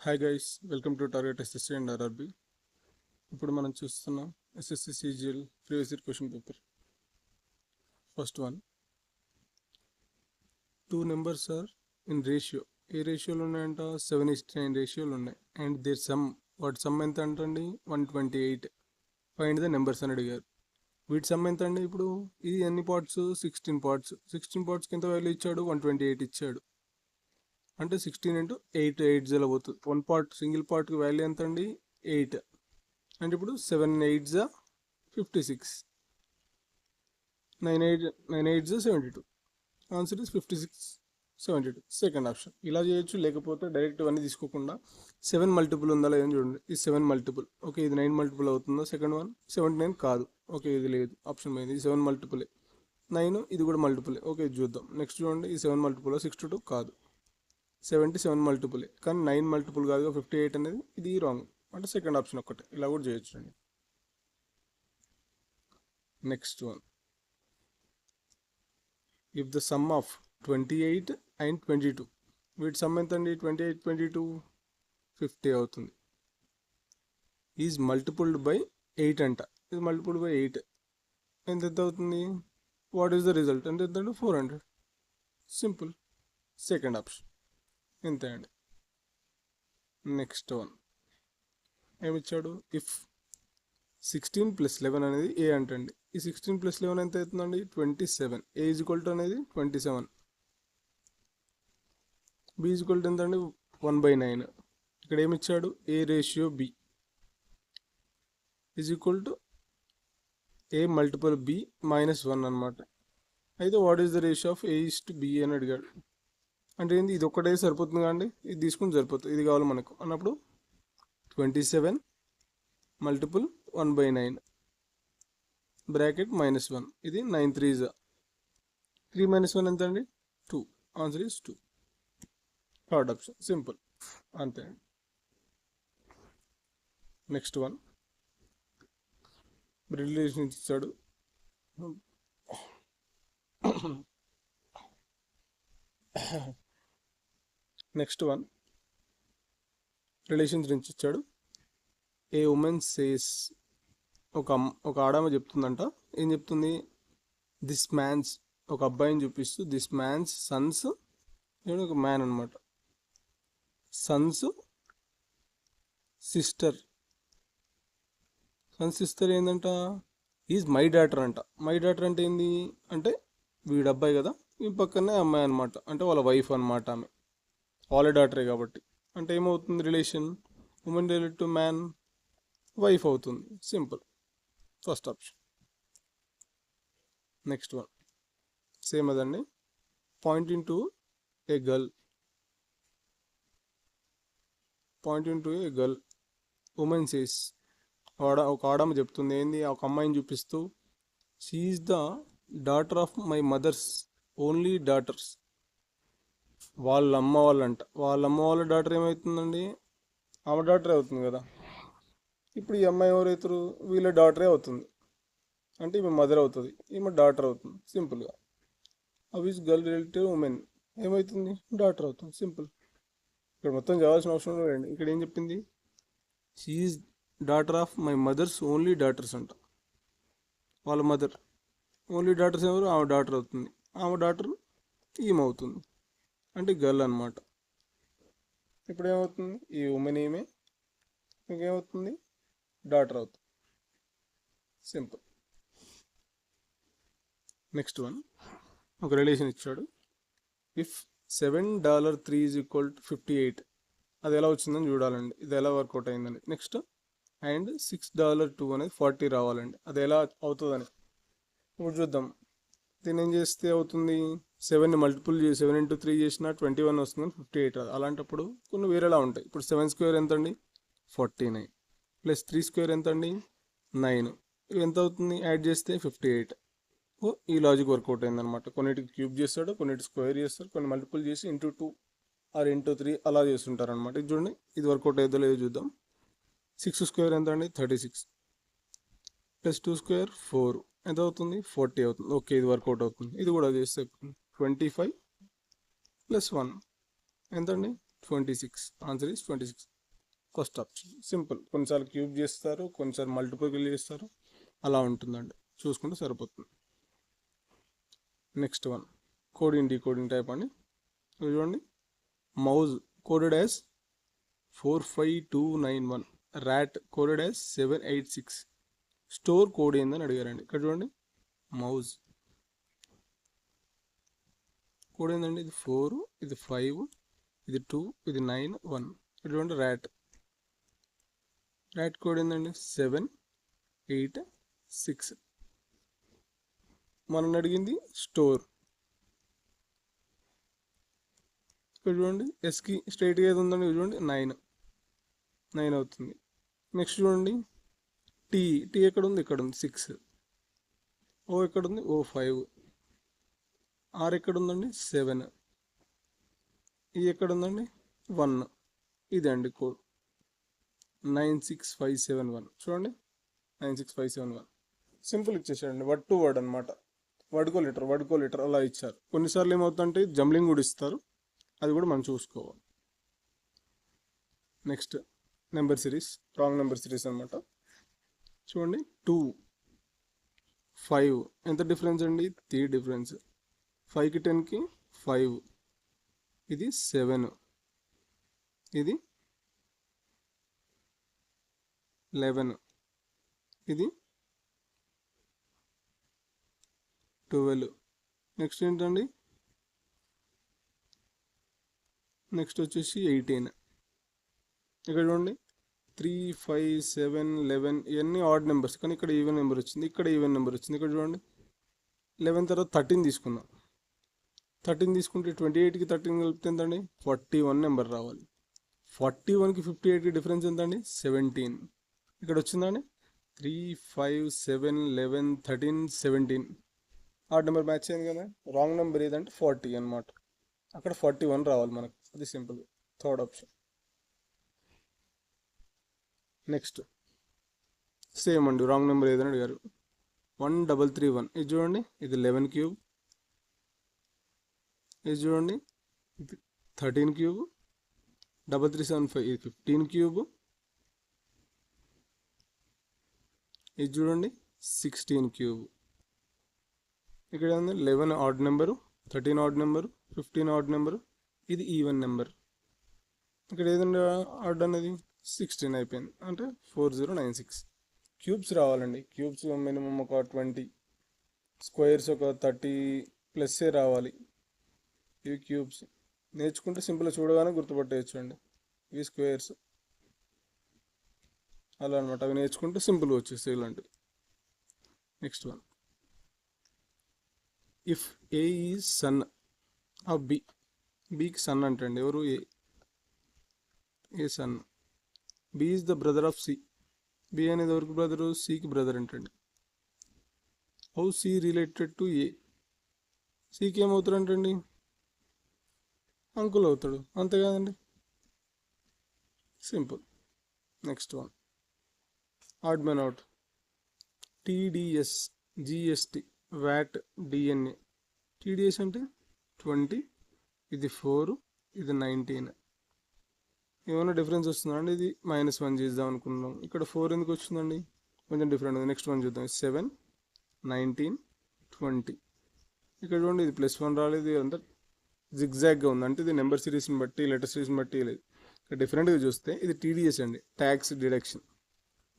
Hi guys, welcome to target SSC and RRB. ఇప్పుడు మనం చూస్తున్నాం SSC CGL previous year question paper. First one, two numbers are in ratio. ఏ రేషియోలు ఉన్నాయంట? 7:9 రేషియోలు ఉన్నాయి. అండ్ దేర్ సమ్, వాటి సమ్ ఎంత అంటండి? 128. ఫైండ్ ద నెంబర్స్ అని అడిగారు. వీటి సమ్ ఎంత అండి? ఇప్పుడు ఇది ఎన్ని పార్ట్స్? 16 పార్ట్స్. 16 పార్ట్స్కి ఎంత వాల్యూ ఇచ్చాడు? 128 ఇచ్చాడు. అంటే 16 ఇంటూ 8, 8 జీరో పోతుంది. వన్ పార్ట్, సింగిల్ పార్ట్కి వాల్యూ ఎంత అండి? 8. అంటే ఇప్పుడు 7 8 56, 9 8 72. Answer is 56 72. Second option. ఇలా చేయొచ్చు, లేకపోతే డైరెక్ట్ అన్నీ తీసుకోకుండా 7 మల్టిపుల్ ఉందా లేదని చూడండి. ఇది 7 మల్టిపుల్. ఓకే, ఇది 9 మల్టిపుల్ అవుతుందా? సెకండ్ వన్ 79 కాదు. ఓకే, ఇది లేదు, ఆప్షన్ పోయింది. ఇది 7 మల్టిపులే. 9 ఇది కూడా మల్టిపులే. ఓకే, ఇది చూద్దాం. నెక్స్ట్ చూడండి, ఈ 7 మల్టిపుల్ 62 కాదు. 77 మల్టిపులే, కానీ 9 మల్టిపుల్ కాదుగా 58 అనేది. ఇది రాంగ్. అంటే సెకండ్ ఆప్షన్ ఒక్కటే. ఇలా కూడా చేయొచ్చు అండి. Next one, if the sum of 28 and 22, వీటి సమ్ ఎంత అండి? 28 22 50 అవుతుంది. ఈజ్ మల్టిపుల్డ్ బై 8 అంట. ఇది మల్టిపుల్డ్ బై 8 ఎంత అవుతుంది? వాట్ ఈస్ ద రిజల్ట్ అంటే ఎంత? 400. సింపుల్. సెకండ్ ఆప్షన్ ఇంతే అండి. Next one ఏమిచ్చాడు? ఇఫ్ 16 + 11 అనేది ఏ అంటండి. ఈ 16 + 11 ఎంత అవుతుందండి? 27. ఏ ఈజ్ ఈక్వల్ టు అనేది 27. బి ఈజ్ ఈక్వల్ టు ఎంత అండి? 1/9. ఇక్కడ ఏమిచ్చాడు? A ratio B is equal to A multiple B -1 అనమాట. అయితే what is the ratio of A is to B అని అడిగాడు. అంటే ఏంది? ఇది ఒక్కటే సరిపోతుంది కాండి, ఇది తీసుకుని సరిపోతుంది. ఇది కావాలి మనకు అన్నప్పుడు 27 మల్టిపుల్ 1/9 బ్రాకెట్ -1. ఇది 9 3 3 - 1 ఎంత అండి? 2. Answer is 2. Third option. Simple, అంతే అండి. నెక్స్ట్ వన్, రిలేషన్ ఇచ్చాడు. నెక్స్ట్ వన్, రిలేషన్స్ నుంచి ఇచ్చాడు. ఏ ఉమెన్ సేస్, ఒక ఆడమ చెప్తుందంట. ఏం చెప్తుంది? దిస్ మ్యాన్స్, ఒక అబ్బాయిని చూపిస్తూ దిస్ మ్యాన్స్ సన్స్, ఒక మ్యాన్ అనమాట, సన్స్ సిస్టర్ ఏంటంట? ఈజ్ మై డాటర్ అంట. మై డాటర్ అంటే ఏంది అంటే వీడు అబ్బాయి కదా, ఈ పక్కనే అమ్మాయి అనమాట, అంటే వాళ్ళ వైఫ్ అనమాట. ఆమె వాళ్ళ డాటరే కాబట్టి అంటే ఏమవుతుంది? Relation women relate to man, wife అవుతుంది. Simple. First option. Next one same అదండి. Pointing to a girl, women says, ఒక ఆడమ చెప్తుంది. ఏంది? ఒక అమ్మాయిని చూపిస్తూ she is the daughter of my mother's only daughters. వాళ్ళ అమ్మ వాళ్ళ డాటర్ ఏమవుతుందండి? ఆమె డాటరే అవుతుంది కదా. ఇప్పుడు ఈ అమ్మాయి ఎవరైతారు? వీళ్ళ డాటరే అవుతుంది. అంటే ఈమె మదర్ అవుతుంది, ఈమె డాటర్ అవుతుంది. సింపుల్గా అవిస్ గర్ల్ రిలేటివ్ ఉమెన్ ఏమవుతుంది? డాటర్ అవుతుంది. సింపుల్. ఇక్కడ మొత్తం చదవాల్సిన అవసరం లేదండి. ఇక్కడ ఏం చెప్పింది? She is daughter of my mother's only daughters అంట. వాళ్ళ మదర్ ఓన్లీ డాటర్స్ ఎవరు? ఆమె డాటర్ అవుతుంది. ఆమె డాటర్ ఈమె అవుతుంది, అంటే గర్ల్ అనమాట. ఇప్పుడు ఏమవుతుంది? ఈ ఉమెన్ ఈమె, ఇంకేమవుతుంది? డాటర్ అవుతుంది. సింపుల్. నెక్స్ట్ వన్, ఒక రిలేషన్ ఇచ్చాడు. ఇఫ్ $7.3 ఈజ్ ఈక్వల్ టు 58, అది ఎలా వచ్చిందని చూడాలండి. ఇది ఎలా వర్కౌట్ అయిందని. నెక్స్ట్ అండ్ $6.2 అనేది 40 రావాలండి. అది ఎలా అవుతుందని ఇప్పుడు చూద్దాం. దీన్ని ఏం చేస్తే అవుతుంది? 7ని మల్టిపుల్ 7 × 3 చేసినా 21 వస్తుందని 58 రాదు. అలాంటప్పుడు కొన్ని వేరేలా ఉంటాయి. ఇప్పుడు 7² ఎంత అండి? 49 + 3² ఎంత అండి? 9. ఇవి ఎంత అవుతుంది? యాడ్ చేస్తే 58. ఈ లాజిక్ వర్కౌట్ అయిందనమాట. కొన్నిటికి క్యూబ్ చేస్తాడు, కొన్నిటి స్క్వేర్ చేస్తాడు, కొన్ని మల్టిపుల్ చేసి × 2 ఆర్ × 3 అలా చేస్తుంటారు అనమాట. ఇది చూడండి, ఇది వర్కౌట్ అయ్యేదో లేదో చూద్దాం. 6² ఎంత అండి? 36 + 2² 4 ఎంత అవుతుంది? 40 అవుతుంది. ఓకే, ఇది వర్కౌట్ అవుతుంది. ఇది కూడా చేస్తే 25 + 1 ఎంత అండి? 26. Answer is 26. First option simple. కొన్నిసార్లు క్యూబ్ చేస్తారు, కొన్నిసార్లు మల్టిపుల్ చేస్తారు, అలా ఉంటుందండి, చూసుకుంటే సరిపోతుంది. Next one coding decoding type అండి. చూడండి, mouse coded as 45291, rat coded as 786. Store code ఏందని అడిగారండి. ఇక్కడ చూడండి, మౌజ్ కోడ్ ఏందండి, ఇది 4, ఇది 5, ఇది 2, ఇది 9, 1. ఇక్కడ చూడండి, ర్యాట్ కోడ్ ఏందండి 786. మనం అడిగింది స్టోర్. ఇక్కడ చూడండి, ఎస్కి స్ట్రైట్గా ఏది ఉందండి, చూడండి 9 అవుతుంది. నెక్స్ట్ చూడండి, టీ ఎక్కడ ఉంది, ఇక్కడ ఉంది 6. ఓ ఎక్కడ ఉంది, ఓ 5. ఆర్ ఎక్కడ ఉందండి 7. ఈ ఎక్కడ ఉందండి 1. ఇదే అండి కోడ్ 96571. చూడండి 96571. సింపుల్ ఇచ్చేసాడండి, వర్డ్ టు వర్డ్ అనమాట. వర్డ్కో లీటర్ అలా ఇచ్చారు. కొన్నిసార్లు ఏమవుతుందంటే జంబ్లింగ్ కూడా ఇస్తారు, అది కూడా మనం చూసుకోవాలి. Next number series, wrong number series అనమాట. చూడండి 2, 5 ఎంత డిఫరెన్స్ అండి, 3 డిఫరెన్స్. 5కి 10కి 5. ఇది 7, ఇది 11, ఇది 12. నెక్స్ట్ ఏంటండి, నెక్స్ట్ వచ్చేసి 18. ఇక్కడ చూడండి 3, 5, 7, 11 ఇవన్నీ ఆడ్ నెంబర్స్, కానీ ఇక్కడ ఈవెన్ నెంబర్ వచ్చింది, ఇక్కడ ఈవెన్ నెంబర్ వచ్చింది. ఇక్కడ చూడండి 11 తర్వాత 13 తీసుకుందాం. 13 తీసుకుంటే 28కి 13 కలిపితే ఎంతండి, 41 నెంబర్ రావాలి. 41కి 58కి డిఫరెన్స్ ఎంతండి, 17. ఇక్కడ వచ్చిందండి 3, 5, 7, 11, 13, 17. ఆడ్ నెంబర్ మ్యాచ్ అయింది కదా. రాంగ్ నెంబర్ ఏదంటే 40 అనమాట. అక్కడ 41 రావాలి మనకు, అది simple. Third option. Next same అండి, రాంగ్ నెంబర్ ఏదని అడిగారు. 1331. ఇది చూడండి, ఇది 11 క్యూబ్. ఇది చూడండి, ఇది 13 క్యూబ్. 3375 ఇది 15 క్యూబ్. ఇది చూడండి 16 క్యూబ్. ఇక్కడ ఉంది 11 add number, 13 add number, 15 add number, ఇది ఈవెన్ నెంబర్. ఇక్కడ ఏదండి ఆడ్ అనేది 16 అయిపోయింది, అంటే 4096. క్యూబ్స్ రావాలండి. క్యూబ్స్ మినిమం ఒక 20, స్క్వేర్స్ ఒక 30+ రావాలి. ఇవి క్యూబ్స్ నేర్చుకుంటే సింపుల్గా చూడగానే గుర్తుపట్టేయచ్చు అండి. ఇవి స్క్వేర్స్ అలా అనమాట. అవి నేర్చుకుంటే సింపుల్గా వచ్చేస్తాయి ఇలాంటివి. Next one, if A is son of B. బికి సన్ అంటండి, ఎవరు, A son. B is the brother of C. B అనేది ఎవరికి బ్రదరు, సికి బ్రదర్ అంటండి. How C related to A. సికి ఏమవుతాడు అంటండి, అంకుల్ అవుతాడు, అంతే కదండి, simple. Next one, odd man out. TDS, GST, VAT, DNA. TDS అంటే 20, ఇది 4, ఇది 19. ఏమైనా డిఫరెన్స్ వస్తుందా అండి, ఇది -1 చేద్దాం అనుకున్నాం, ఇక్కడ 4 ఎందుకు వచ్చిందండి, కొంచెం డిఫరెంట్ ఉంది. నెక్స్ట్ వన్ చూద్దాం, 7, 19, 20. ఇక్కడ చూడండి, ఇది +1 రాలేదు, అంతా జిగ్జాగ్గా ఉంది, అంటే ఇది నెంబర్ సిరీస్ని బట్టి, లెటర్ సిరీస్ని బట్టి లేదు. ఇక్కడ డిఫరెంట్గా చూస్తే ఇది టీడీఎస్ అండి, ట్యాక్స్ డిడక్షన్.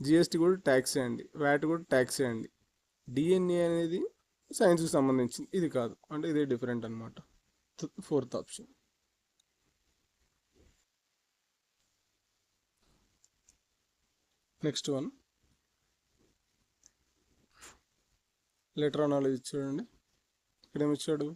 జిఎస్టీ కూడా ట్యాక్సే అండి, వ్యాట్ కూడా ట్యాక్సే అండి. డిఎన్ఏ అనేది సైన్స్కి సంబంధించింది, ఇది కాదు, అంటే ఇదే డిఫరెంట్ అనమాట. Fourth option. Next one, letter analogy చూడండి. ఇక్కడ ఏమి ఇచ్చాడు,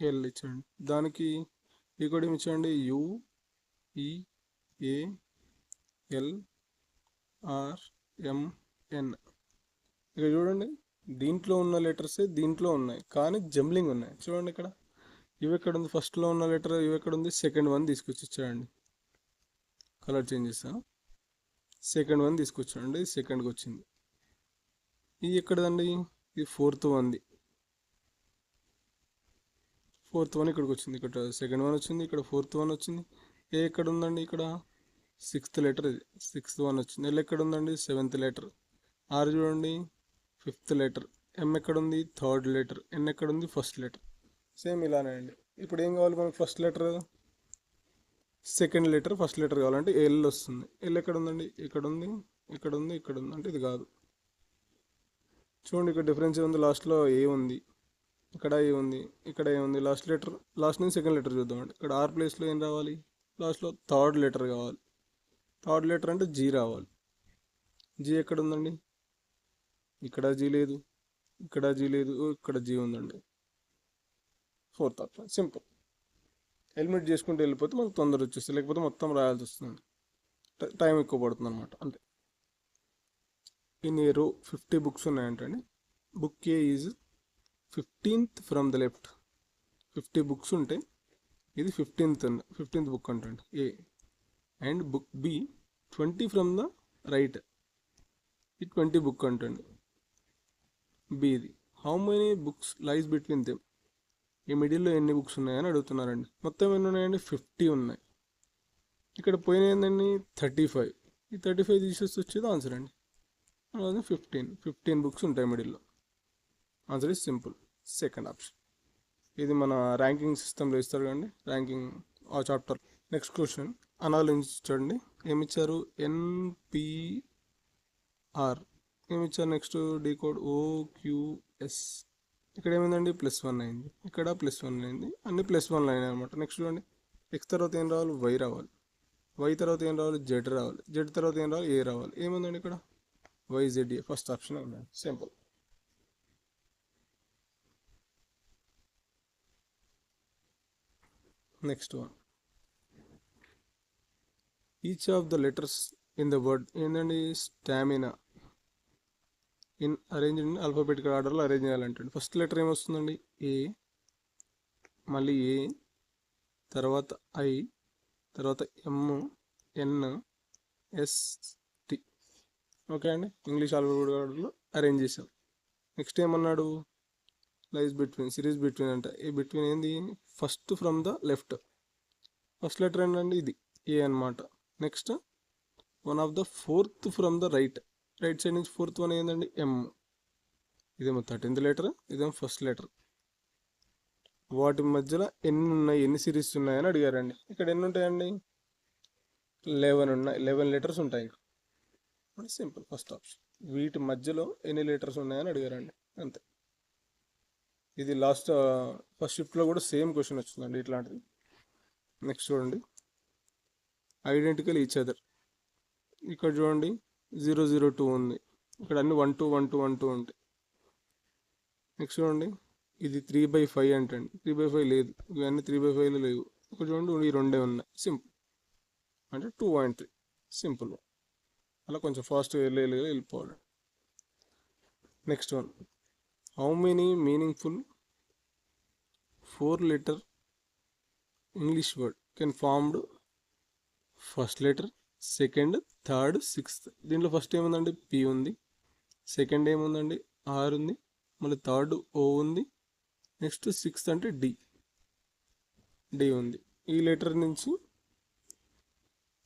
NUMERAL ఇచ్చాడు. దానికి ఈ కూడా ఏమి ఇచ్చాడండి, UEALRMN. ఇక్కడ చూడండి, దీంట్లో ఉన్న లెటర్సే దీంట్లో ఉన్నాయి, కానీ జంబ్లింగ్ ఉన్నాయి. చూడండి ఇక్కడ, ఇవి ఎక్కడ ఉంది, ఫస్ట్లో ఉన్న లెటర్ ఇవి ఎక్కడ ఉంది, సెకండ్ వన్ తీసుకొచ్చి ఇచ్చాడండి. కలర్ చేంజ్ చేస్తాను, సెకండ్ వన్ తీసుకొచ్చాడండి, సెకండ్కి వచ్చింది. ఇది ఎక్కడదండి? ఇది ఫోర్త్ వన్ది. ఫోర్త్ వన్ ఇక్కడికి వచ్చింది, ఇక్కడ సెకండ్ వన్ వచ్చింది, ఇక్కడ ఫోర్త్ వన్ వచ్చింది. ఏ ఎక్కడ ఉందండి? ఇక్కడ సిక్స్త్ లెటర్, ఇది సిక్స్త్ వన్ వచ్చింది. ఎల్ ఎక్కడ ఉందండి? Seventh letter. ఆర్ చూడండి ఫిఫ్త్ లెటర్. ఎం ఎక్కడ ఉంది? Third letter. ఎన్ ఎక్కడ ఉంది? First letter. సేమ్ ఇలానే అండి. ఇప్పుడు ఏం కావాలి మనకు? First letter, second letter, first letter కావాలంటే ఎల్ వస్తుంది. ఎల్ ఎక్కడ ఉందండి? ఇక్కడ ఉంది, ఇక్కడ ఉంది, ఇక్కడ ఉంది. అంటే ఇది కాదు. చూడండి ఇక్కడ డిఫరెన్స్ ఉంది. లాస్ట్లో ఏ ఉంది, ఇక్కడ ఏ ఉంది, ఇక్కడ ఏ ఉంది. లాస్ట్ లెటర్, లాస్ట్ నుంచి సెకండ్ లెటర్ చూద్దామండి. ఇక్కడ ఆర్ ప్లేస్లో ఏం రావాలి? లాస్ట్లో థర్డ్ లెటర్ కావాలి. థర్డ్ లెటర్ అంటే జీ రావాలి. జీ ఎక్కడ ఉందండి? ఇక్కడ జీ లేదు, ఇక్కడ జీ లేదు, ఇక్కడ జీ ఉందండి. Fourth option. సింపుల్. ఎలిమినేట్ చేసుకుంటూ వెళ్ళిపోతే మనకు తొందర వచ్చేస్తుంది, లేకపోతే మొత్తం రాయాల్సి వస్తుంది, టైం ఎక్కువ పడుతుంది అనమాట. అంతే. ఇన్ ఏ రో 50 బుక్స్ ఉన్నాయంటండి. Book A is 15th from the left. 50 books ఉంటే ఇది 15th బుక్ అంటండి A. And book B 20 from the right, ఇది 20 బుక్ అంటండి బిది. How many books lies between them. ఈ మిడిల్లో ఎన్ని బుక్స్ ఉన్నాయని అడుగుతున్నారండి. మొత్తం ఎన్ని ఉన్నాయండి? 50 ఉన్నాయి. ఇక్కడ పోయిన ఏందండి? 35. ఈ 35 తీసేసి వచ్చేది ఆన్సర్ అండి. 15 బుక్స్ ఉంటాయి మిడిల్లో. Answer is simple, second option. ఇది మన ర్యాంకింగ్ సిస్టంలో ఇస్తారు కదండి, ర్యాంకింగ్ ఆ చాప్టర్. నెక్స్ట్ క్వశ్చన్ అనాలోచించండి. ఏమిచ్చారు? ఎన్పిఆర్ ఏమిచ్చారు? Next decode OQS. ఇక్కడ ఏమైందండి? +1 అయింది, ఇక్కడ +1 అయింది, అన్ని +1 అయినాయి అనమాట. నెక్స్ట్ చూడండి, ఎక్స్ తర్వాత ఏం రావాలి? వై రావాలి. వై తర్వాత ఏం రావాలి? జెడ్ రావాలి. జెడ్ తర్వాత ఏం రావాలి? ఏ రావాలి. ఏముందండి ఇక్కడ? వైజెడ్ఏ. ఫస్ట్ ఆప్షన్ ఉందండి. Simple. Next one, each of the letters in the word. ఏంటండి? స్టామినా. అరేంజ్ ఇన్ ఆల్ఫాబెటికల్ ఆర్డర్లో అరేంజ్ చేయాలంటే ఫస్ట్ లెటర్ ఏమొస్తుందండి? ఏ, మళ్ళీ ఏ, తర్వాత ఐ, తర్వాత ఎమ్, ఎన్, ఎస్, టి. ఓకే అండి, ఇంగ్లీష్ ఆల్ఫాబెటికల్ ఆర్డర్లో అరేంజ్ చేసాం. నెక్స్ట్ ఏమన్నాడు? లైస్ బిట్వీన్, సిరీస్ బిట్వీన్ అంటే ఈ బిట్వీన్ ఏంది? First from the left. First letter ఏంటండి? ఇది ఏ అనమాట. Next one of the fourth from the right. Right side నుంచి ఫోర్త్ వన్ ఏంటండి? ఎమ్. ఇదేమో 13th లెటర్, ఇదేమో ఫస్ట్ లెటర్. వాటి మధ్యలో ఎన్ని ఉన్నాయి, ఎన్ని సిరీస్ ఉన్నాయని అడిగారండి. ఇక్కడ ఎన్ని ఉంటాయండి? 11 ఉన్నాయి. 11 లెటర్స్ ఉంటాయి. Simple, first option. వీటి మధ్యలో ఎన్ని లెటర్స్ ఉన్నాయని అడిగారండి, అంతే. ఇది లాస్ట్ ఫస్ట్ షిఫ్ట్లో కూడా సేమ్ క్వశ్చన్ వచ్చిందండి ఇట్లాంటిది. నెక్స్ట్ చూడండి, ఐడెంటికల్ ఈచ్ అదర్. ఇక్కడ చూడండి 002 ఉంది, ఇక్కడ అన్ని 12 12 12 ఉంటాయి. నెక్స్ట్ చూడండి, ఇది 3/5 అంటండి. 3/5 లేదు, ఇవన్నీ 3/5లో లేవు. ఇక్కడ చూడండి, ఈ రెండే ఉన్నాయి. సింపుల్ అంటే 2.3. సింపుల్. అలా కొంచెం ఫాస్ట్గా వెళ్ళిపోవాలి. Next one, how many meaningful 4-letter English word can formed first letter, second, third, sixth. దీంట్లో ఫస్ట్ ఏముందండి? పి ఉంది. సెకండ్ ఏముందండి? ఆర్ ఉంది. మళ్ళీ థర్డ్ ఓ ఉంది. నెక్స్ట్ సిక్స్త్ అంటే డి ఉంది. ఈ లెటర్ నుంచి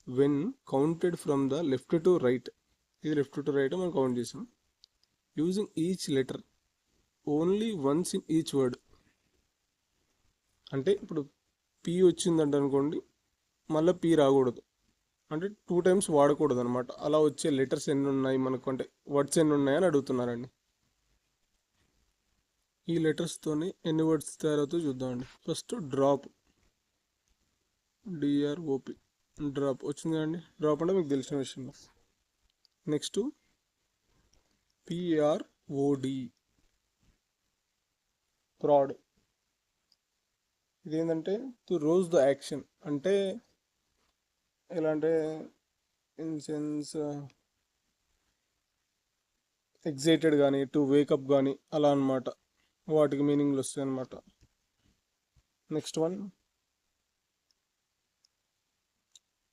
when counted from the left to right, ఇది లెఫ్ట్ టు రైట్ మనం కౌంట్ చేసాం. Using each letter only once in each word. అంటే ఇప్పుడు పి వచ్చిందంట అనుకోండి, మళ్ళీ పి రాకూడదు, అంటే 2 times వాడకూడదు అనమాట. అలా వచ్చే లెటర్స్ ఎన్ని ఉన్నాయి మనకు, అంటే వర్డ్స్ ఎన్ని ఉన్నాయని అడుగుతున్నారండి. ఈ లెటర్స్తోని ఎన్ని వర్డ్స్ తయారవుతాయో చూద్దామండి. ఫస్ట్ డ్రాప్, డిఆర్ఓపి, డ్రాప్ వచ్చింది అండి. డ్రాప్ అంటే మీకు తెలిసిన విషయం. Next PROD, prod. ఇదేంటంటే టు రోజ్ ద యాక్షన్, అంటే ఎలా అంటే ఇన్ సెన్స్ ఎగ్జైటెడ్ కానీ, టు వేకప్ కానీ, అలా అనమాట. వాటికి మీనింగ్లు వస్తాయి అనమాట. Next one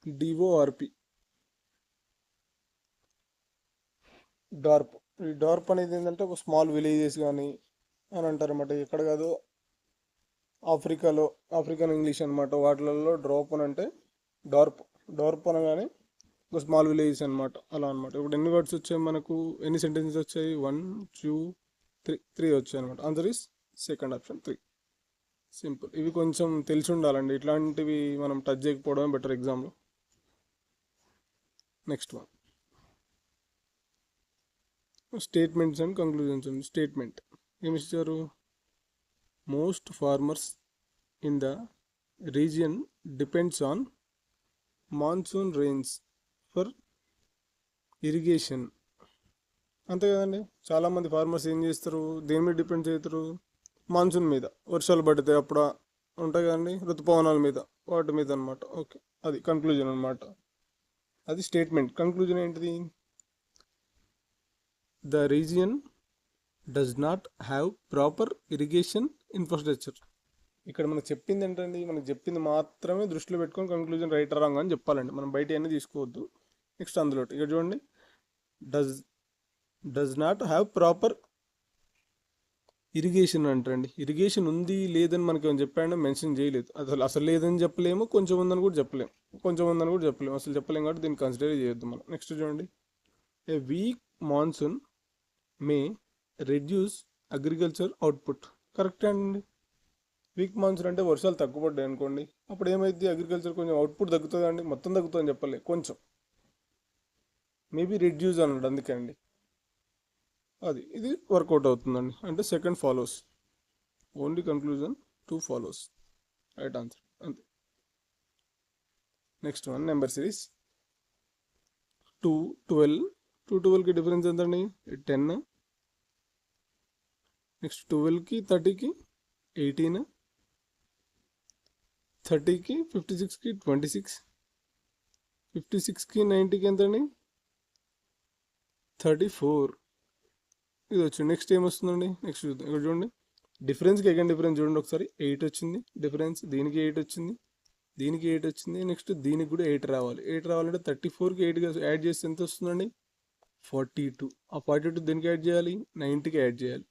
DORP, dorp. ఈ డార్ప్ అనేది ఏంటంటే ఒక స్మాల్ విలేజెస్ కానీ అని అంటారు అనమాట. ఎక్కడ కాదు, ఆఫ్రికాలో, ఆఫ్రికన్ ఇంగ్లీష్ అనమాట. వాటిలలో డ్రాప్ అని అంటే డార్ప్. డార్ప్ అనగానే ఒక స్మాల్ విలేజెస్ అనమాట. అలా అనమాట. ఇప్పుడు ఎన్ని వర్డ్స్ వచ్చాయి మనకు, ఎన్ని సెంటెన్సెస్ వచ్చాయి? 1 2 3 3 వచ్చాయి అనమాట. Answer is second option 3. Simple. ఇవి కొంచెం తెలిసి ఉండాలండి. ఇట్లాంటివి మనం టచ్ చేయకపోవడమే బెటర్ ఎగ్జామ్లో. Next one, statements and conclusions అండి. స్టేట్మెంట్ ఏమి ఇచ్చారు? Most farmers in the region depends on monsoon rains for irrigation. అంతే కదండి. చాలామంది ఫార్మర్స్ ఏం చేస్తారు, దేని మీద డిపెండ్ చేస్తారు? మాన్సూన్ మీద, వర్షాలు పడితే అప్పుడు ఉంటాయి కదండి, ఋతుపవనాల మీద, వాటి మీద అనమాట. ఓకే, అది కంక్లూజన్ అనమాట. అది స్టేట్మెంట్. కంక్లూజన్ ఏంటిది? The region does not have proper irrigation infrastructure. ఇక్కడ మనకు చెప్పింది ఏంటండి, మనకు చెప్పింది మాత్రమే దృష్టిలో పెట్టుకొని కంక్లూజన్ రైట్ రాంగ్ అని చెప్పాలండి. మనం బయట అన్నీ తీసుకోవద్దు. నెక్స్ట్ అందులో ఇక్కడ చూడండి, does does not have proper irrigation అంటండి. ఇరిగేషన్ ఉంది లేదని మనకి ఏమైనా చెప్పాడో మెన్షన్ చేయలేదు. అసలు లేదని చెప్పలేము, కొంచెం ఉందని కూడా చెప్పలేము, అసలు చెప్పలేము. కాబట్టి దీన్ని కన్సిడర్ చేయొద్దు మనం. నెక్స్ట్ చూడండి, ఏ week monsoon may reduce agriculture output. Correct అండి. వీక్ మాన్సూన్ అంటే వర్షాలు తక్కువ పడ్డాయి అనుకోండి, అప్పుడు ఏమైంది? అగ్రికల్చర్ కొంచెం అవుట్పుట్ తగ్గుతుంది అండి. మొత్తం తగ్గుతుందని చెప్పలే, కొంచెం మేబీ రెడ్యూస్ అన్నాడు, అందుకే అండి. ఇది వర్కౌట్ అవుతుందండి. అంటే second follows, only conclusion 2 follows. Right answer అంతే. Next one, number series 2 12. 2 12కి డిఫరెన్స్ ఎంతండి? 10. నెక్స్ట్ 12కి 30కి 18, 30కి 56కి 26, 56కి 90కి ఎంతండి? 34. ఇది వచ్చింది. నెక్స్ట్ ఏమొస్తుందండి? నెక్స్ట్ చూద్దాం. ఇక్కడ చూడండి, డిఫరెన్స్కి అగైన్ డిఫరెన్స్ చూడండి ఒకసారి. 8 వచ్చింది డిఫరెన్స్, దీనికి 8 వచ్చింది, దీనికి 8 వచ్చింది. నెక్స్ట్ దీనికి కూడా 8 రావాలి. 8 రావాలంటే 34కి 8 యాడ్ చేస్తే ఎంత వస్తుందండి? 42. ఆ 42 దీనికి యాడ్ చేయాలి, 90కి యాడ్ చేయాలి.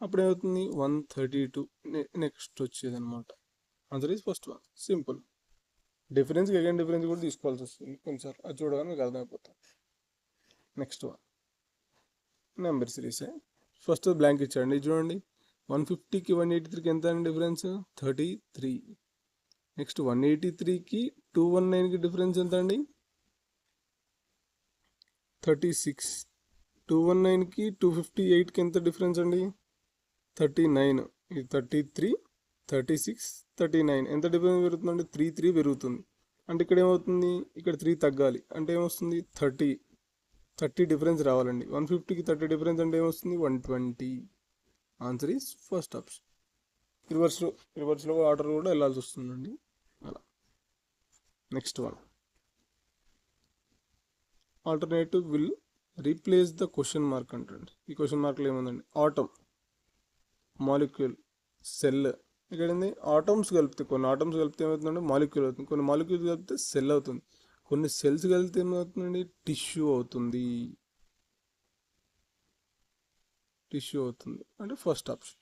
అప్పుడు ఏమవుతుంది? 132 నెక్స్ట్ వచ్చేది అనమాట. Answer is first one. Simple. డిఫరెన్స్కి అగైన్ డిఫరెన్స్ కూడా తీసుకోవాల్సి వస్తుంది కొంచెం, అది చూడగానే మీకు అర్థమైపోతుంది. నెక్స్ట్ వన్, నెంబర్ సిరీసే. ఫస్ట్ బ్లాంక్ ఇచ్చాడండి, చూడండి. 150కి 183కి ఎంత అండి డిఫరెన్స్? 33. నెక్స్ట్ 183కి 219కి డిఫరెన్స్ ఎంత అండి? 36. 219కి 258కి ఎంత డిఫరెన్స్ అండి? 39. ఇది 33, 36, 39. ఎంత డిఫరెన్స్ పెరుగుతుందండి? 3 పెరుగుతుంది. అంటే ఇక్కడ ఏమవుతుంది? ఇక్కడ 3 తగ్గాలి. అంటే ఏమొస్తుంది? 30 డిఫరెన్స్ రావాలండి. 150కి 30 డిఫరెన్స్ అంటే ఏమొస్తుంది? 120. Answer is first option. రివర్స్లో ఆర్డర్ కూడా వెళ్ళాల్సి వస్తుందండి అలా. Next one, alternative will replace the question mark అంటండి. ఈ క్వశ్చన్ మార్క్లో ఏముందండి? Atom, molecule, cell. ఇక్కడ ఏంది? ఆటమ్స్ కలిపితే, కొన్ని ఆటమ్స్ కలిపితే ఏమవుతుందంటే మాలిక్యూల్ అవుతుంది, కొన్ని మాలిక్యూల్స్ కలిపితే సెల్ అవుతుంది, కొన్ని సెల్స్ కలిపితే ఏమవుతుందండి? టిష్యూ అవుతుంది. అంటే ఫస్ట్ ఆప్షన్.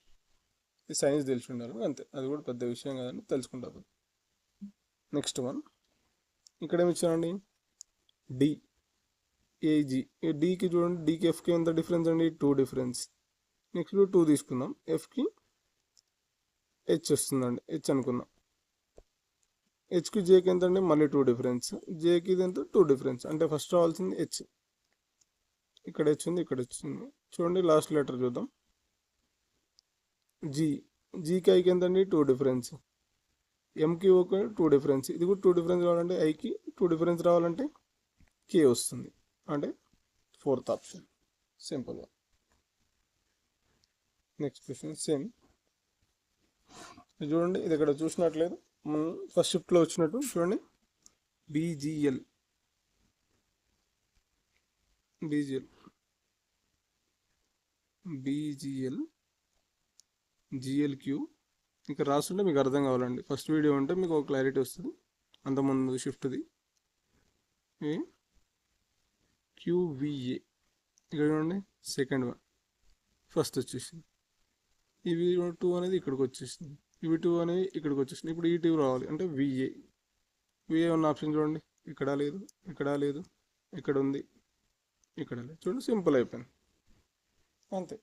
ఈ సైన్స్ తెలిసి ఉండాలి అంతే, అది కూడా పెద్ద విషయం కాదని తెలుసుకుంటారు. నెక్స్ట్ వన్, ఇక్కడ ఏమి ఇచ్చానండి? డిఏజీ. డీకి చూడండి, డీకి ఎఫ్కి ఎంత డిఫరెన్స్ అండి? 2 డిఫరెన్స్. నెక్స్ట్ 2 తీసుకుందాం. ఎఫ్కి హెచ్ వస్తుందండి, హెచ్ అనుకుందాం. హెచ్కి జేకి ఎంత అండి? మళ్ళీ 2 డిఫరెన్స్. జేకి ఇది ఎంత? 2 డిఫరెన్స్. అంటే ఫస్ట్ రావాల్సింది హెచ్. ఇక్కడ హెచ్ ఉంది, ఇక్కడ వచ్చింది. చూడండి లాస్ట్ లెటర్ చూద్దాం. జీకి ఐకి ఎంత అండి? 2 డిఫరెన్స్. ఎంకి ఒక 2 డిఫరెన్స్. ఇది కూడా 2 డిఫరెన్స్ రావాలంటే, ఐకి 2 డిఫరెన్స్ రావాలంటే కే వస్తుంది. అంటే ఫోర్త్ ఆప్షన్. సింపుల్గా. Next question same. చూడండి, ఇది ఇక్కడ చూసినట్లేదు, మనం ఫస్ట్ షిఫ్ట్లో వచ్చినట్టు చూడండి. బీజీఎల్, జిఎల్క్యూ ఇక్కడ రాస్తుంటే మీకు అర్థం కావాలండి. ఫస్ట్ వీడియో ఉంటే మీకు ఒక క్లారిటీ వస్తుంది. అంతకుముందు షిఫ్ట్ది క్యూవిఏ. ఇక్కడ చూడండి, సెకండ్ వన్ ఫస్ట్ వచ్చేసింది. ఇవి 2 అనేది ఇక్కడికి వచ్చేసింది, ఇవి 2 అనేవి ఇక్కడికి వచ్చేసింది. ఇప్పుడు ఈ 2 రావాలి అంటే విఏ ఉన్న ఆప్షన్ చూడండి, ఇక్కడ లేదు, ఇక్కడ లేదు, ఇక్కడ ఉంది, ఇక్కడ లేదు. చూడండి సింపుల్ అయిపోయింది అంతే.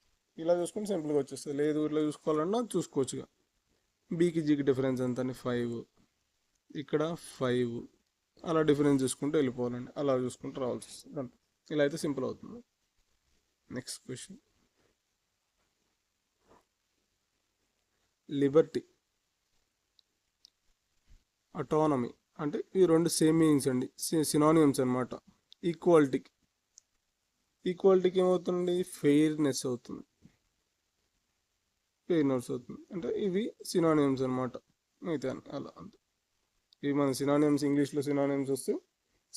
ఇలా చూసుకుంటే సింపుల్గా వచ్చేస్తుంది. లేదు ఇట్లా చూసుకోవాలన్నా చూసుకోవచ్చుగా. బీకి జీకి డిఫరెన్స్ ఎంత అని 5, ఇక్కడ 5, అలా డిఫరెన్స్ చూసుకుంటూ వెళ్ళిపోవాలండి. అలా చూసుకుంటూ రావాల్సి వస్తుంది అంతే. ఇలా అయితే సింపుల్ అవుతుంది. Next question. లిబర్టీ, అటానమీ అంటే ఈ రెండు సేమ్ మీనింగ్స్ అండి, సినానియమ్స్ అనమాట. ఈక్వాలిటీకి ఏమవుతుంది, ఫెయిర్నెస్ అవుతుంది. అంటే ఇవి సినానియమ్స్ అనమాట. మిగతా అలా అంతే. ఇవి మన సినానియమ్స్, ఇంగ్లీష్లో సినానియమ్స్ వస్తే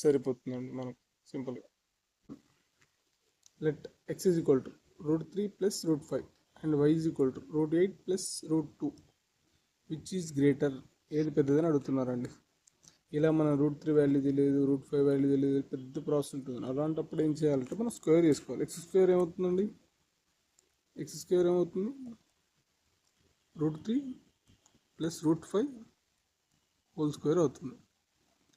సరిపోతుందండి మనకు సింపుల్గా. Let x is equal to √3 plus √5 and y is equal to √8 plus √2 which is greater, ఏది పెద్దదని అడుగుతున్నారండి. ఇలా మన √3 వాల్యూ తెలియదు, √5 వాల్యూ తెలియదు, పెద్ద ప్రాసెస్ ఉంటుంది. అలాంటప్పుడు ఏం చేయాలంటే మనం స్క్వేర్ చేసుకోవాలి. x² ఏమవుతుందండి, x² ఏమవుతుంది, √3 plus √5 హోల్ స్క్వేర్ అవుతుంది.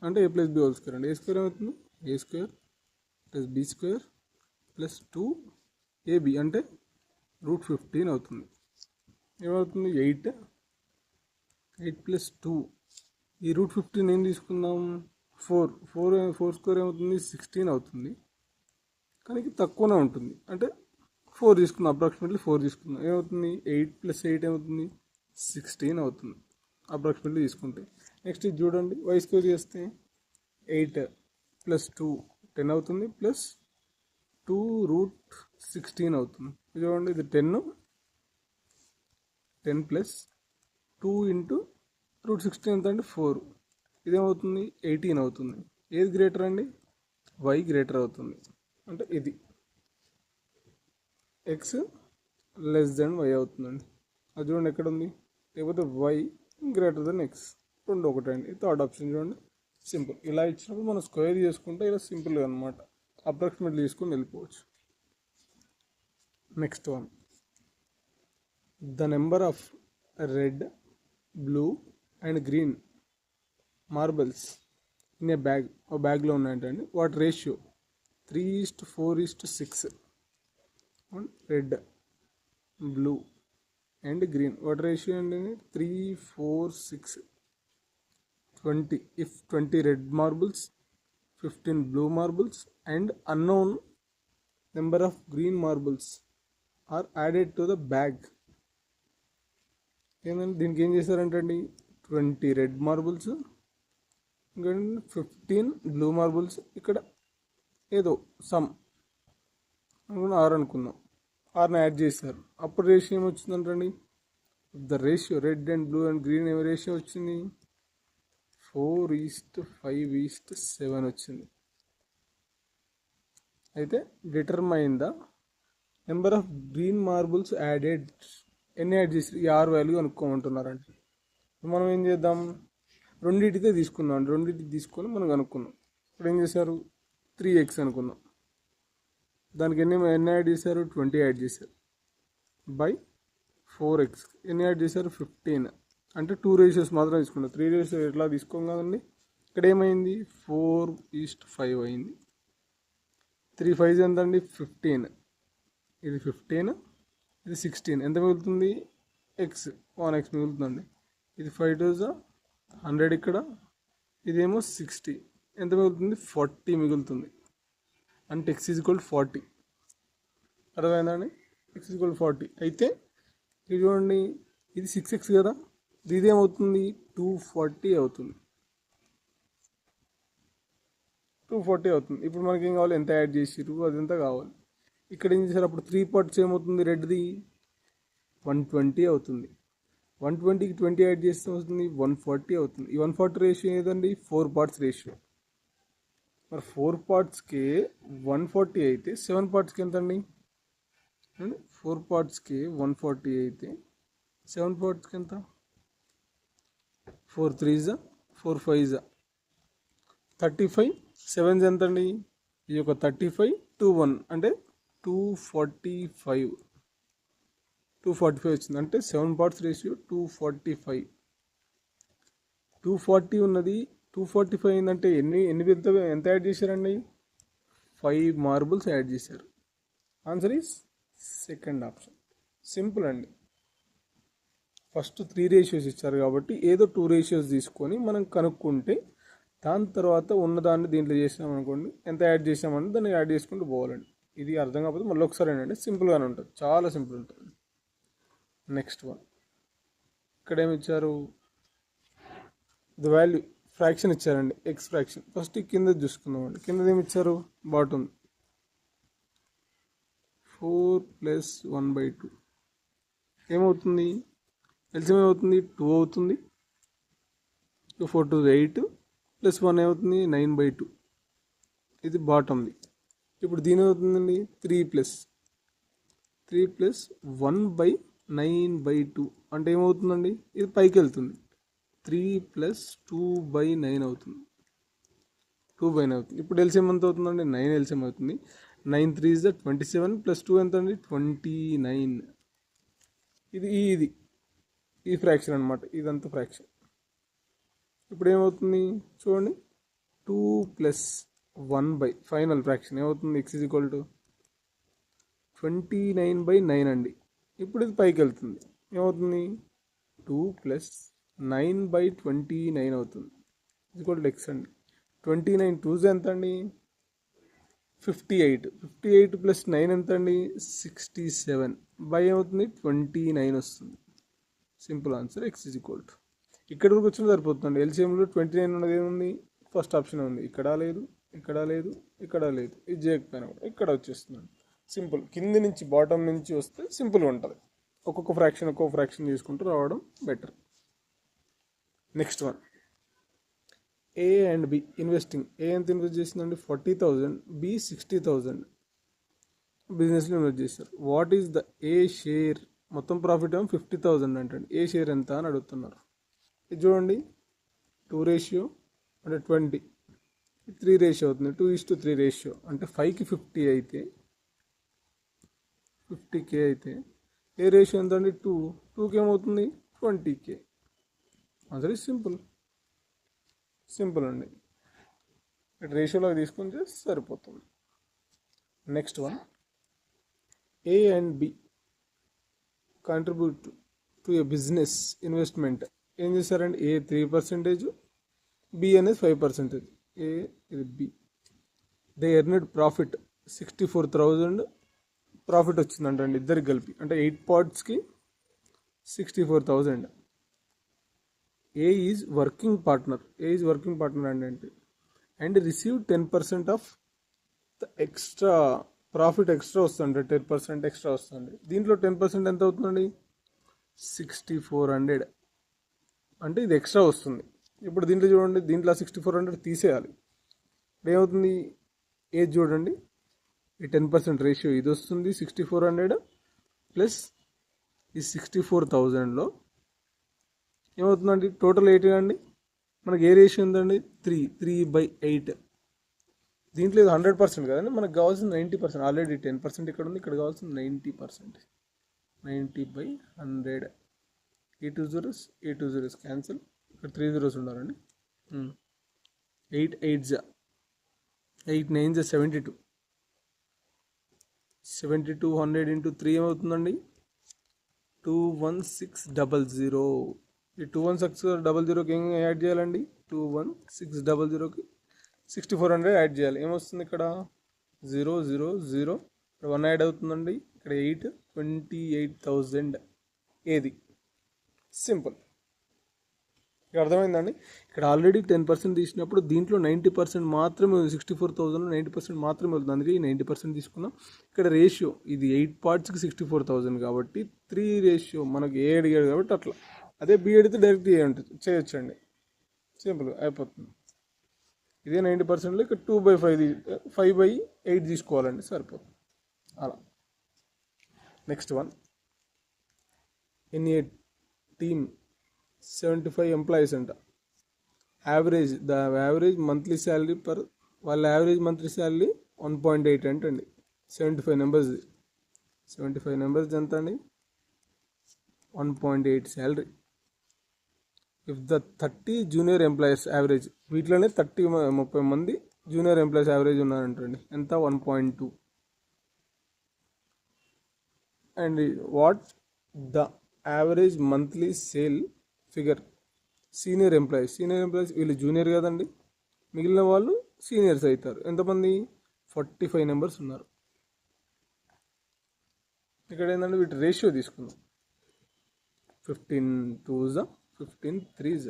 అంటే a plus b whole square అండి. a² ఏమవుతుంది, a² plus b² plus 2ab అంటే √15 అవుతుంది. ఏమవుతుంది, 8 plus 2. ఈ √15 ఏం తీసుకుందాం, 4 స్క్వేర్ ఏమవుతుంది, 16 అవుతుంది. కానీ తక్కువనే ఉంటుంది, అంటే 4 తీసుకుందాం, అప్రాక్సిమేట్లీ 4 తీసుకుందాం. ఏమవుతుంది, 8 plus 8 ఏమవుతుంది, 16 అవుతుంది అప్రాక్సిమేట్లీ తీసుకుంటే. నెక్స్ట్ ఇది చూడండి, y² చేస్తే 8 plus 2 10 అవుతుంది, ప్లస్ 2√16 అవుతుంది. ఇది చూడండి, ఇది 10 ప్లస్ 2 ఇంటూ √16 ఎంత అంటే 4. ఇదేమవుతుంది, 18 అవుతుంది. ఏది గ్రేటర్ అండి, y గ్రేటర్ అవుతుంది. అంటే ఇది x లెస్ దెన్ y అవుతుందండి. అది చూడండి ఎక్కడ ఉంది, లేకపోతే y గ్రేటర్ దెన్ x, రెండు ఒకటే అండి. థర్డ్ ఆప్షన్ చూడండి, సింపుల్. ఇలా ఇచ్చినప్పుడు మనం స్క్వేర్ చేసుకుంటే ఇలా సింపుల్గా అనమాట, అప్రాక్సిమేట్లీ తీసుకొని వెళ్ళిపోవచ్చు. Next one. The number of red, blue and green marbles in a bag, ఒక బ్యాగ్లో ఉన్నాయంటండి. వాటి ratio 3:4:6. Red, blue and green వాటి రేషియో అండి 3, 4, 6. 20 if 20 red marbles, 15 blue marbles and unknown number of green marbles are added to the bag. ఏంటంటే దీనికి ఏం చేశారంటే అండి, 20 రెడ్ మార్బుల్స్, ఇంకా 15 బ్లూ మార్బుల్స్, ఇక్కడ ఏదో సమ్ అనుకున్న 6 అనుకుందాం, 6ని యాడ్ చేశారు. అప్పుడు రేషియో ఏమొచ్చిందంటండి, the ratio red and blue and green ఏమో రేషియో వచ్చింది 4:5:7 వచ్చింది. అయితే determine the number of green marbles added, ఎన్ని యాడ్ చేసి ఈ 6 వాల్యూ కనుక్కోమంటున్నారంటే మనం ఏం చేద్దాం, రెండింటితే తీసుకుందాం. రెండింటికి తీసుకొని మనం కనుక్కున్నాం. ఇప్పుడు ఏం చేశారు, 3x అనుకుందాం. దానికి ఎన్ని యాడ్ చేశారు, 20 యాడ్ చేశారు. బై 4x ఎన్ని యాడ్ చేశారు, 15. అంటే 2 రేషియోస్ మాత్రం తీసుకున్నాం, 3 రేషియో ఎట్లా తీసుకోం కదండి. ఇక్కడ ఏమైంది, 4:5 అయింది. 3 5 ఎంత అండి, 15. ఇది 15, ఇది 16. ఎంత మిగులుతుంది, ఎక్స్ 1x మిగులుతుందండి. ఇది 5 2 100, ఇక్కడ ఇదేమో 60. ఎంత మిగులుతుంది, 40 మిగులుతుంది. అంటే x = 40. అర్థమైందండి, x = 40. అయితే ఇది చూడండి, ఇది 6x కదా, ఇదేమవుతుంది 240 అవుతుంది. 240 అవుతుంది. ఇప్పుడు మనకి ఏం కావాలి, ఎంత యాడ్ చేసిరు అదంతా కావాలి. ఇక్కడ ఏం చేశారు, అప్పుడు 3 పార్ట్స్ ఏమవుతుంది, రెడ్ది 120 అవుతుంది. 120కి 20 యాడ్ చేస్తే వస్తుంది 140 అవుతుంది. ఈ 140 రేషియో ఏదండి, 4 పార్ట్స్ రేషియో. మరి 4 పార్ట్స్కి 140 అయితే 7 పార్ట్స్కి ఎంత అండి, 4 పార్ట్స్కి 140 అయితే 7 పార్ట్స్కి ఎంత, 4 3s 4 5s 35. 7s ఎంత అండి, ఈ యొక్క 35 2 1 అంటే 245 వచ్చింది. అంటే 7 parts రేషియో 245. 240 ఉన్నది, 245 అయిందంటే ఎంత యాడ్ చేశారండి? 5 మార్బుల్స్ యాడ్ చేశారు. Answer is second option. Simple అండి. ఫస్ట్ 3 రేషియోస్ ఇచ్చారు కాబట్టి ఏదో 2 రేషియోస్ తీసుకొని మనం కనుక్కుంటే దాని తర్వాత ఉన్నదాన్ని దీంట్లో చేసామనుకోండి, ఎంత యాడ్ చేసామంటే దాన్ని యాడ్ చేసుకుంటూ పోవాలండి. ఇది అర్థం కాకపోతే మళ్ళీ ఒకసారి ఏంటంటే సింపుల్గానే ఉంటుంది, చాలా సింపుల్ ఉంటుంది. నెక్స్ట్ వన్, ఇక్కడ ఏమి ఇచ్చారు? ది వాల్యూ ఫ్రాక్షన్ ఇచ్చారండి, ఎక్స్ ఫ్రాక్షన్. ఫస్ట్ కింద చూసుకుందామండి. కింద ఏమి ఇచ్చారు? బాటమ్ 4 + 1/2 ఏమవుతుంది? ఎల్సిఎం ఏమవుతుంది? 2 అవుతుంది. 4 2 8 + 1 ఏమవుతుంది? 9/2. ఇది బాటమ్ది. ఇప్పుడు దీని ఏమవుతుందండి? 3 + 1/9/2 అంటే ఏమవుతుందండి? ఇది పైకి వెళ్తుంది. 3 + 2/9 అవుతుంది. 2/9 అవుతుంది. ఇప్పుడు ఎల్సిఎం ఎంత అవుతుందండి? 9 ఎల్సిఎం అవుతుంది. 9 3 = 27 + 2 ఎంత అండి? 29. ఇది ఫ్రాక్షన్ అనమాట. ఇదంతా ఫ్రాక్షన్. ఇప్పుడు ఏమవుతుంది చూడండి, 2 + 1 ఫైనల్ ఫ్రాక్షన్ ఏమవుతుంది? x = 29/9 అండి. ఇప్పుడు ఇది పైకి వెళ్తుంది. ఏమవుతుంది? 2 + 9/29 అవుతుంది. x అండి. 29 2s ఎంత అండి? 58. 58 + 9 ఎంత అండి? 67. బై ఏమవుతుంది? 29 వస్తుంది. సింపుల్ ఆన్సర్ x = ఇక్కడ వరకు వచ్చిన సరిపోతుంది. ఎల్సిఎంలో 29 ఉన్నది ఏముంది? ఫస్ట్ ఆప్షన్ ఉంది. ఇక్కడ లేదు, ఇక్కడ లేదు, ఇక్కడ లేదు. ఇది చేయకపోయినా కూడా ఇక్కడ వచ్చేస్తుంది. సింపుల్. కింది నుంచి బాటమ్ నుంచి వస్తే సింపుల్గా ఉంటుంది. ఒక్కొక్క ఫ్రాక్షన్ చేసుకుంటూ రావడం better. Next one, A and B investing. A ఎంత ఇన్వెస్ట్ చేసిందండి? 40,000. బి 60,000 బిజినెస్లో ఇన్వెస్ట్ చేస్తారు. What is the A share? మొత్తం ప్రాఫిట్ ఏమో 50,000 అంటండి. ఏ షేర్ ఎంత అని అడుగుతున్నారు. ఇది చూడండి, 2 రేషియో అంటే 20. 3 రేషియో అవుతుంది. 2:3 రేషియో అంటే 5కి 50 అయితే 50K అయితే ఏ రేషియో ఎంత అండి? 2కి ఏమవుతుంది? 20K. ఆన్సర్ ఇస్ సింపుల్ అండి. రేషియోలో తీసుకుంటే సరిపోతుంది. Next one, A and B contribute to a business investment. ఏం చేశారండి? ఏ 3%, బి అనేది 5%. ఇది B. They earned profit 64,000 profit వచ్చిందంటండి ఇద్దరికి కలిపి. అంటే 8 పార్ట్స్కి 64,000. A is working partner. అంటే and receive 10% of the extra profit. Extra వస్తుంది, 10% ఎక్స్ట్రా వస్తుంది. దీంట్లో 10% ఎంత అవుతుందండి? 6400. అంటే ఇది ఎక్స్ట్రా వస్తుంది. ఇప్పుడు దీంట్లో చూడండి, దీంట్లో 6400 తీసేయాలి. ఏమవుతుంది? ఏది చూడండి, ఈ 10% రేషియో ఇది వస్తుంది. 6400 ప్లస్ ఈ 64,000లో ఏమవుతుందండి? టోటల్ 8 అండి. మనకి ఏ రేషియో ఉందండి? 3/8. దీంట్లో ఇది 100% కదండి. మనకు కావాల్సింది 90%. ఆల్రెడీ 10% ఇక్కడ ఉంది, ఇక్కడ కావాల్సింది 90%. 90/100. ఈ 2 zeros క్యాన్సిల్. ఇక్కడ 3 zeros ఉండాలండి. 8 8s 8 9s 72. 7200 into 3 ఏమవుతుందండి? 21600. ఈ 21600కి ఏం యాడ్ చేయాలండి? 21600కి 6400 యాడ్ చేయాలి. ఏమొస్తుంది ఇక్కడ? 0 0 0 1 యాడ్ అవుతుందండి. ఇక్కడ 8 28,000. ఏది? సింపుల్. ఇక్కడ అర్థమైందండి. ఇక్కడ ఆల్రెడీ 10% తీసినప్పుడు దీంట్లో 90% మాత్రమే, 64,000లో 90% మాత్రమే వెళ్తుంది. అందుకే 90% తీసుకున్నాం. ఇక్కడ రేషియో ఇది 8 పార్ట్స్కి 64,000 కాబట్టి 3 రేషియో మనకి ఏ అడిగాడు కాబట్టి అట్లా. అదే బి అడిగితే డైరెక్ట్ చేయొచ్చండి. సింపుల్ అయిపోతుంది. ఇదే 90%లో ఇక్కడ 5/8 తీసుకోవాలండి, సరిపోతుంది. అలా. Next one, in a team 75 employees అంట. యావరేజ్ మంత్లీ శాలరీ వాళ్ళ యావరేజ్ మంత్లీ శాలరీ 1.8 అంటండి. 75 నెంబర్స్. 75 నెంబర్స్ ఎంత అండి? 1.8 salary. If the 30 junior employees average, వీటిలోనే 30 మంది జూనియర్ ఎంప్లాయీస్ యావరేజ్ ఉన్నారంటండి. ఎంత? 1.2. And what the average monthly sale figure senior employees వీళ్ళు జూనియర్ కదండి, మిగిలిన వాళ్ళు సీనియర్స్ అవుతారు. ఎంతమంది? 45 నెంబర్స్ ఉన్నారు. ఇక్కడ ఏంటంటే వీటి రేషియో తీసుకుందాం. 15 2s, 15 3s.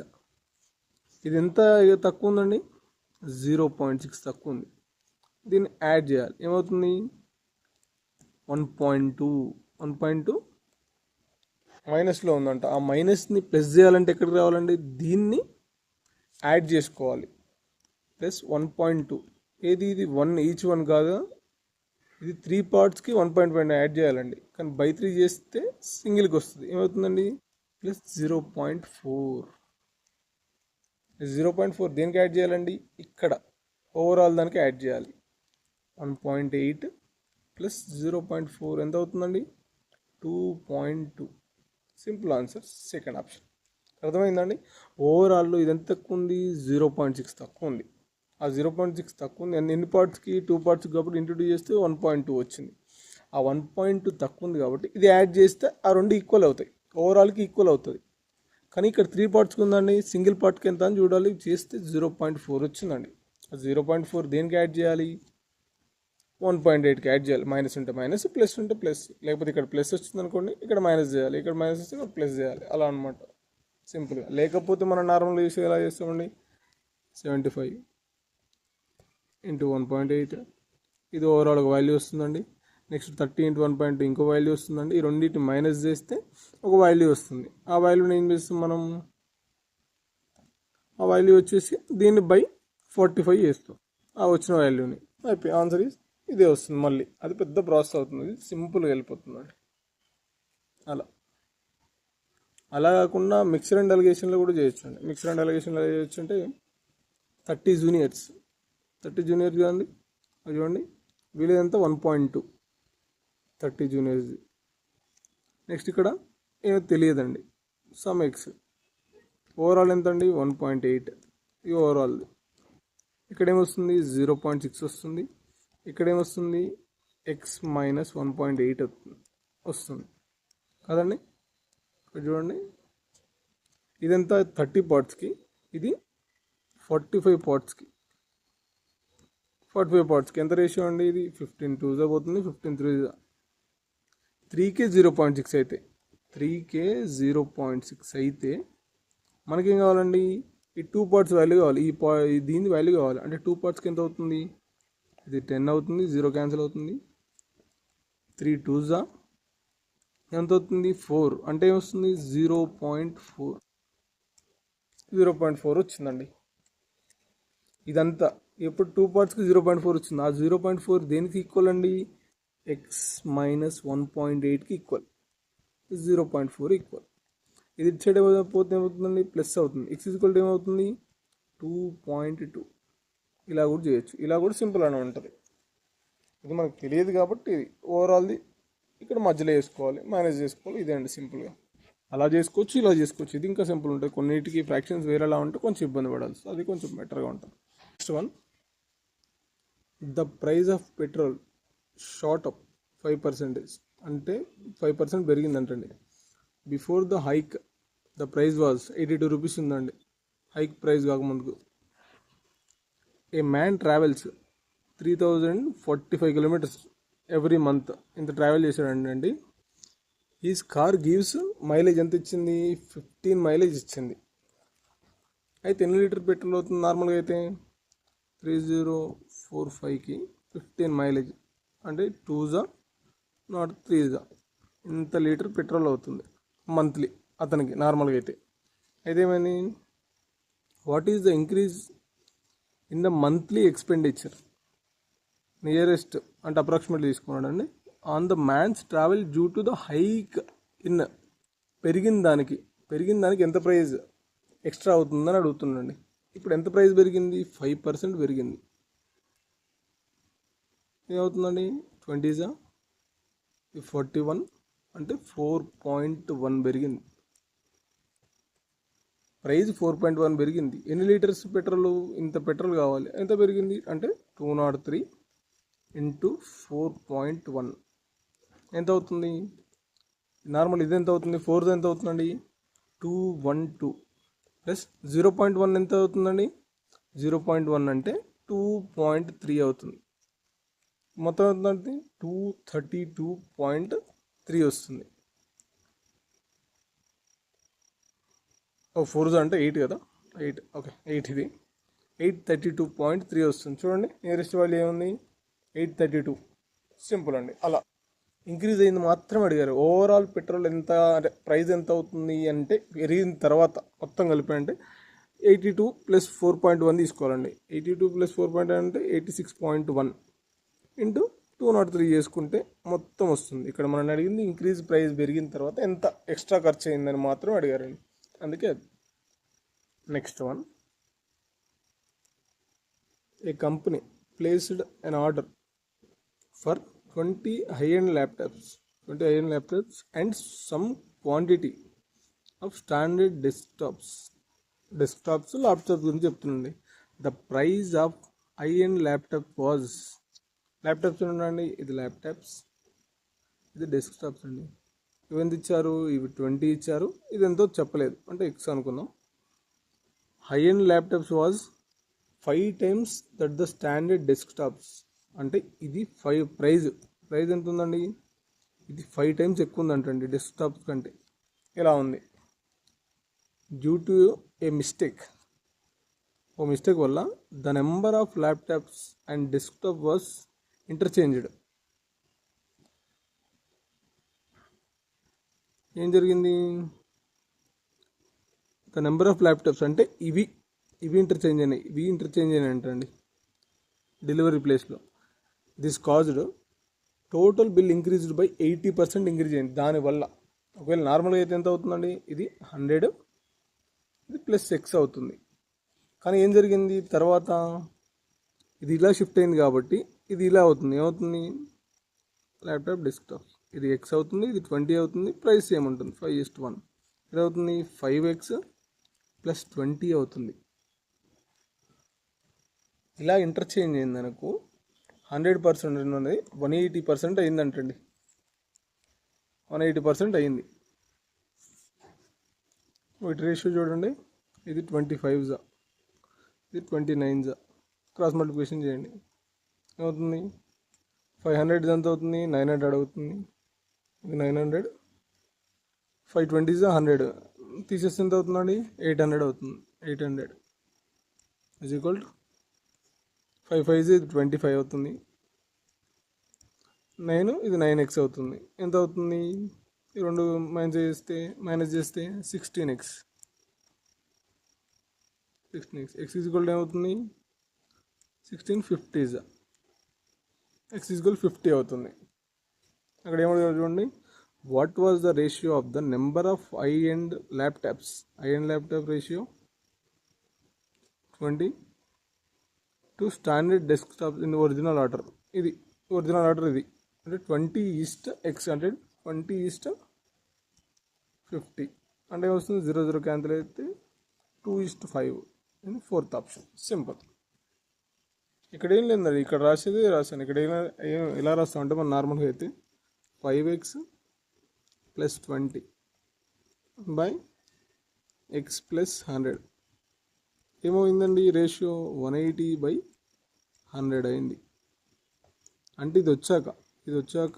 ఇది ఎంత తక్కువ ఉందండి? 0.6 తక్కువ ఉంది. దీన్ని యాడ్ చేయాలి. ఏమవుతుంది? 1.2 మైనస్లో ఉందంట. ఆ మైనస్ని ప్లస్ చేయాలంటే ఎక్కడికి రావాలండి? దీన్ని యాడ్ చేసుకోవాలి. ప్లస్ 1.2. ఏది? ఇది 1 ఈచ్ 1 కాదు, ఇది 3 పార్ట్స్కి 1.1 యాడ్ చేయాలండి. కానీ బై 3 చేస్తే సింగిల్కి వస్తుంది. ఏమవుతుందండి? ప్లస్ 0.4. 0.4 దేనికి యాడ్ చేయాలండి? ఇక్కడ ఓవరాల్ దానికి యాడ్ చేయాలి. 1.8 ప్లస్ 0.4 ఎంత అవుతుందండి? 2.2. Simple answer, second option. అర్థమైందండి? ఓవరాల్లో ఇది ఎంత తక్కువ ఉంది? 0.6 తక్కువ ఉంది. ఆ 0.6 తక్కువ ఉంది ఎన్ని పార్ట్స్కి? 2 పార్ట్స్కి కాబట్టి ఇంట్రడ్యూస్ చేస్తే 1.2 వచ్చింది. ఆ 1.2 తక్కువ ఉంది కాబట్టి ఇది యాడ్ చేస్తే ఆ రెండు ఈక్వల్ అవుతాయి, ఓవరాల్కి ఈక్వల్ అవుతుంది. కానీ ఇక్కడ 3 పార్ట్స్కి ఉందండి, సింగిల్ పార్ట్కి ఎంత అని చూడాలి. చేస్తే 0.4 వచ్చిందండి. ఆ 0.4 దేనికి యాడ్ చేయాలి? 1.8కి యాడ్ చేయాలి. మైనస్ ఉంటే మైనస్, ప్లస్ ఉంటే ప్లస్. లేకపోతే ఇక్కడ ప్లస్ వచ్చింది అనుకోండి, ఇక్కడ మైనస్ చేయాలి. ఇక్కడ మైనస్ వస్తే ఇక్కడ ప్లస్ చేయాలి. అలా అనమాట, సింపుల్గా. లేకపోతే మనం నార్మల్ చేసి ఎలా చేస్తామండి? 75 ఇంటూ 1.8, ఇది ఓవరాల్ ఒక వాల్యూ వస్తుందండి. నెక్స్ట్ 30 ఇంటూ 1.2 ఇంకో వాల్యూ వస్తుందండి. ఈ రెండింటిని మైనస్ చేస్తే ఒక వాల్యూ వస్తుంది. ఆ వాల్యూని ఏం చేస్తాం మనం? ఆ వాల్యూ వచ్చేసి దీన్ని బై 45 చేస్తాం, ఆ వచ్చిన వాల్యూని. అయిపోయి ఆన్సర్ ఇదే వస్తుంది. మళ్ళీ అది పెద్ద ప్రాసెస్ అవుతుంది, సింపుల్గా వెళ్ళిపోతుందండి. అలా కాకుండా మిక్సర్ అండ్ అలిగేషన్లో కూడా చేయొచ్చు అండి. మిక్సర్ అండ్ అలిగేషన్లో చేయొచ్చు అంటే 30 జూనియర్స్ కదండి, అది చూడండి. వీళ్ళదంతా 1.2, 30 జూనియర్స్. నెక్స్ట్ ఇక్కడ ఏమో తెలియదండి, సమ్ ఎక్స్. ఓవరాల్ ఎంత అండి? 1.8. ఇది ఓవరాల్. ఇక్కడ ఏమొస్తుంది? 0.6 వస్తుంది. ఇక్కడ ఏమొస్తుంది? ఎక్స్ మైనస్ 1.8 వస్తుంది కదండి. ఇక్కడ చూడండి, ఇదంతా 30 పార్ట్స్కి, ఇది 45 పార్ట్స్కి. 45 పార్ట్స్కి ఎంత రేషియో అండి? ఇది 15 2s పోతుంది, 15 3s. 3K 0.6 అయితే, 3K 0.6 అయితే మనకేం కావాలండి? ఈ 2 పార్ట్స్ వాల్యూ కావాలి. దీని వాల్యూ కావాలి. అంటే 2 పార్ట్స్కి ఎంత అవుతుంది? ఇది 10 అవుతుంది, 0 క్యాన్సిల్ అవుతుంది. 3 2s ఎంత అవుతుంది? 4. అంటే ఏమొస్తుంది? 0.4. 0.4 వచ్చిందండి. ఇదంతా ఎప్పుడు 2 పార్ట్స్కి 0.4 వచ్చింది. ఆ 0.4 దేనికి ఈక్వల్ అండి? ఎక్స్ మైనస్ 1.8కి ఈక్వల్. 0.4 ఈక్వల్. ఇది ఇటు సైడ్ పోతే ఏమవుతుందండి? ప్లస్ అవుతుంది. ఎక్స్ ఈక్వల్ ఏమవుతుంది? 2.2. ఇలా కూడా చేయొచ్చు. ఇలా కూడా సింపుల్ అని ఉంటుంది. ఇది మనకు తెలియదు కాబట్టి ఇది ఓవరాల్ది ఇక్కడ మధ్యలో వేసుకోవాలి, మేనేజ్ చేసుకోవాలి. ఇదే అండి సింపుల్గా. అలా చేసుకోవచ్చు, ఇలా చేసుకోవచ్చు. ఇది ఇంకా సింపుల్ ఉంటుంది. కొన్నిటికి ఫ్రాక్షన్స్ వేరేలా ఉంటే కొంచెం ఇబ్బంది పడాల్సి, అది కొంచెం బెటర్గా ఉంటుంది. Next one, the price of petrol shot up 5%. అంటే 5% పెరిగిందంటండి. Before the hike the price was 82 rupees ఉందండి, హైక్ ప్రైస్ కాకముందుకు. A man travels 3045 kilometres every month. ఇంత ట్రావెల్ చేశాడండి. ఈజ్ కార్ గివ్స్ మైలేజ్ ఎంత ఇచ్చింది? 15 మైలేజ్ ఇచ్చింది. అయితే ఎన్ని లీటర్ పెట్రోల్ అవుతుంది నార్మల్గా అయితే? 3045కి 15 మైలేజ్ అంటే 2s నాట్ 3s. ఇంత లీటర్ పెట్రోల్ అవుతుంది మంత్లీ అతనికి నార్మల్గా అయితే. అయితే ఏమైంది? What is the increase in the monthly expenditure nearest అంటే అప్రాక్సిమేట్లీ తీసుకున్నాడండి. On the man's travel due to the hike in. పెరిగిన దానికి ఎంత ప్రైజ్ ఎక్స్ట్రా అవుతుందని అడుగుతున్నాండి. ఇప్పుడు ఎంత ప్రైస్ పెరిగింది? 5% పెరిగింది. ఏమవుతుందండి? 20 జా 41 అంటే 4.1 పెరిగింది. ప్రైస్ 4.1 పెరిగింది. ఎన్ని లీటర్స్ పెట్రోల్? ఇంత పెట్రోల్ కావాలి, ఎంత పెరిగింది అంటే 203 ఇంటూ 4.1 ఎంత అవుతుంది? నార్మల్ ఇది ఎంత అవుతుంది? 4 ఎంత అవుతుందండి? 212 ప్లస్ 0.1 ఎంత అవుతుందండి? 0.1 అంటే 2.3 అవుతుంది. మొత్తం అవుతుందంటే 232.3 వస్తుంది. 4 అంటే 8 కదా, 8 ఓకే 8 ఇది 832.3 వస్తుంది. చూడండి నియరెస్ట్ వాల్యూ ఏముంది? 832. సింపుల్ అండి. అలా ఇంక్రీజ్ అయింది మాత్రం అడిగారు. ఓవరాల్ పెట్రోల్ ఎంత అంటే ప్రైస్ ఎంత అవుతుంది అంటే పెరిగిన తర్వాత మొత్తం కలిపి అంటే 82 ప్లస్ 4.1 తీసుకోవాలండి. 82 ప్లస్ 4.1 అంటే 86.1 ఇంటూ 203 చేసుకుంటే మొత్తం వస్తుంది. ఇక్కడ మనం అడిగింది ఇంక్రీజ్ ప్రైస్ పెరిగిన తర్వాత ఎంత ఎక్స్ట్రా ఖర్చు అయిందని మాత్రం అడిగారండి, అందుకే అది. Next one, A company placed an order for 20 high-end laptops and some quantity of standard desktops laptops గురించి చెప్తుందండి. The price of high-end laptop was, laptops ఉండండి, ఇది ల్యాప్టాప్స్, ఇది డెస్క్టాప్స్ అండి. ఇవి ఎంత ఇచ్చారు? ఇవి 20 ఇచ్చారు, ఇది ఎంతో చెప్పలేదు అంటే ఎక్స్ అనుకుందాం. high-end laptops was 5 times that the standard desktops అంటే ఇది 5 ప్రైజ్ ఎంత ఉందండి? ఇది 5 times ఎక్కువ ఉందంటండి డెస్క్టాప్స్ కంటే. ఎలా ఉంది? డ్యూ టు ఏ మిస్టేక్, ఓ మిస్టేక్ వల్ల the number of laptops and desktop was interchanged. ఏం జరిగింది? ద నెంబర్ ఆఫ్ ల్యాప్టాప్స్ అంటే ఇవి ఇంటర్చేంజ్ అయినాయి అంటండి డెలివరీ ప్లేస్లో. This caused total bill increased by 80% increase అయింది దానివల్ల. ఒకవేళ నార్మల్గా అయితే ఎంత అవుతుందండి? ఇది 100, ఇది ప్లస్ ఎక్స్ అవుతుంది. కానీ ఏం జరిగింది తర్వాత? ఇది ఇలా షిఫ్ట్ అయింది కాబట్టి ఇది ఇలా అవుతుంది. ఏమవుతుంది? ల్యాప్టాప్ డెస్క్టాప్ ఇది ఎక్స్ అవుతుంది, ఇది 20 అవుతుంది, ప్రైస్ ఏముంటుంది? 5:1. ఇది అవుతుంది 5x ప్లస్ 20 అవుతుంది. ఇలా ఇంటర్చేంజ్ అయింది అనుకో 100% ఉన్నది 180% అయిందంటండి. 180% అయింది. వీటి రేషియో చూడండి, ఇది 25 ఇది 29 క్రాస్ మల్టిప్లికేషన్ చేయండి, ఏమవుతుంది? 500 ఎంత అవుతుంది? 900 అవుతుంది. ఇది 900, 520 100 తీసేస్తే ఎంత అవుతుందండి? 800 అవుతుంది. 800 ఈజ్ ఈక్వల్ టు 5 ఇది 25 అవుతుంది. 9 ఇది 9x అవుతుంది. ఎంత అవుతుంది? ఈ రెండు మైనస్ చేస్తే 16x. x ఈజ్ ఈక్వల్ ఏమవుతుంది? 1650 x ఈజ్ ఈక్వల్ 50 అవుతుంది. అక్కడ ఏమవుతుంది చూడండి, what was the ratio of the number of high-end laptops? high-end laptop ratio 20 to standard desktop in original order. ఇది ఒరిజినల్ ఆర్డర్, ఇది అంటే 20:x అంటే 20:50 అంటే ఏమొస్తుంది? 0 క్యాన్సిల్ అయితే 2:5 ఇది 4th ఆప్షన్. సింపుల్. ఇక్కడ ఏం లేదండి, ఇక్కడ రాశాను. ఇక్కడ ఎలా రాస్తాం అంటే మనం నార్మల్గా అయితే 5x plus 20 by x plus 100 ఏమైందండి? రేషియో 180/100 అయింది. అంటే ఇది వచ్చాక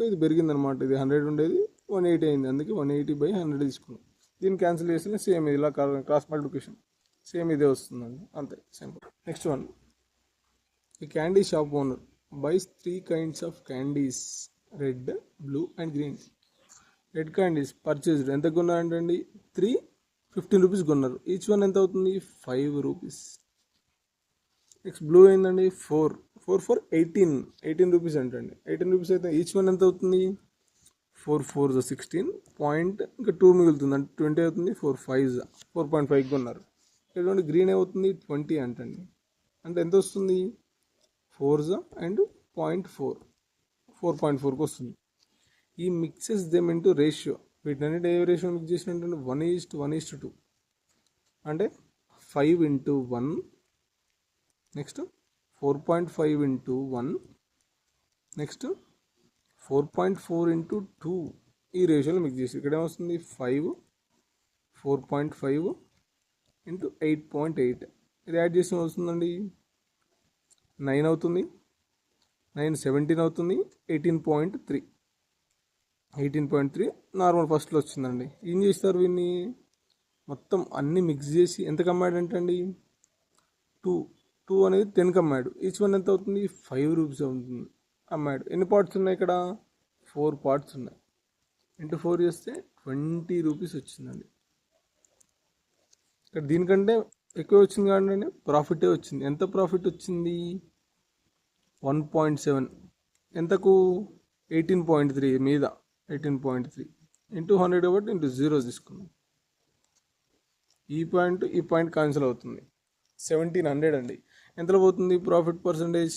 ఇది పెరిగిందనమాట. ఇది 100 ఉండేది 180 అయింది, అందుకే 180/100 తీసుకున్నాం. దీన్ని క్యాన్సిల్ చేసిన సేమ్ ఇలా క్రాస్ మల్టిప్లికేషన్ సేమ్ ఇదే వస్తుందండి, అంతే సింపుల్. నెక్స్ట్ వన్, ఈ candy shop owner buys 3 kinds of candies, red, blue and green. Red candies purchased ఎంత కొన్నారంటండి? 3 15 రూపీస్ కొన్నారు. ఈచ్ వన్ ఎంత అవుతుంది? 5 రూపీస్. నెక్స్ట్ బ్లూ ఏంటండి? 4 for 18 రూపీస్ అంటండి. 18 రూపీస్ అయితే ఈచ్ వన్ ఎంత అవుతుంది? 4 4 16 పాయింట్, ఇంకా 2 మిగులుతుంది అంటే 20 అవుతుంది. 4 5 4.5 కొన్నారు. ఎటువంటి గ్రీన్ ఏమవుతుంది? 20 అంటండి. అంటే ఎంత వస్తుంది? 4 అండ్ 0.4 4.4కి వస్తుంది. ఈ మిక్సెస్ దెమ్ ఇంటూ రేషియో, వీటన్నిటి ఏ రేషియో మిక్స్ చేసినట్టు 1:1:2 అంటే 5:1, నెక్స్ట్ 4.5:1, నెక్స్ట్ 4.4:2 ఈ రేషియోలో మిక్స్ చేసి ఇక్కడ ఏమొస్తుంది 5, 4.5 ఇంటూ 8.8 ఇది యాడ్ చేసిన వస్తుందండి 9 అవుతుంది, 9 17 అవుతుంది, 18.3 నార్మల్ ఫస్ట్లో వచ్చిందండి. ఏం చేస్తారు వీన్ని మొత్తం అన్నీ మిక్స్ చేసి ఎంత కమ్మాడు అంటండి 2 అనేది 10 కమ్మాడు. ఈచ్ వన్ ఎంత అవుతుంది 5 రూపీస్ అవుతుంది అమ్మాడు. ఎన్ని పార్ట్స్ ఉన్నాయి ఇక్కడ 4 పార్ట్స్ ఉన్నాయి. ఇంటూ 4 చేస్తే 20 రూపీస్ వచ్చిందండి. ఇక్కడ దీనికంటే ఎక్కువ వచ్చింది కానీ ప్రాఫిటే వచ్చింది. ఎంత ప్రాఫిట్ వచ్చింది 1.7 ఎంతకు 18.3 మీద 18.3 ఇంటూ 100 కాబట్టి ఇంటూ 0 తీసుకున్నాం. ఈ పాయింట్ క్యాన్సిల్ అవుతుంది. 1700 అండి. ఎంతలో పోతుంది ప్రాఫిట్ పర్సంటేజ్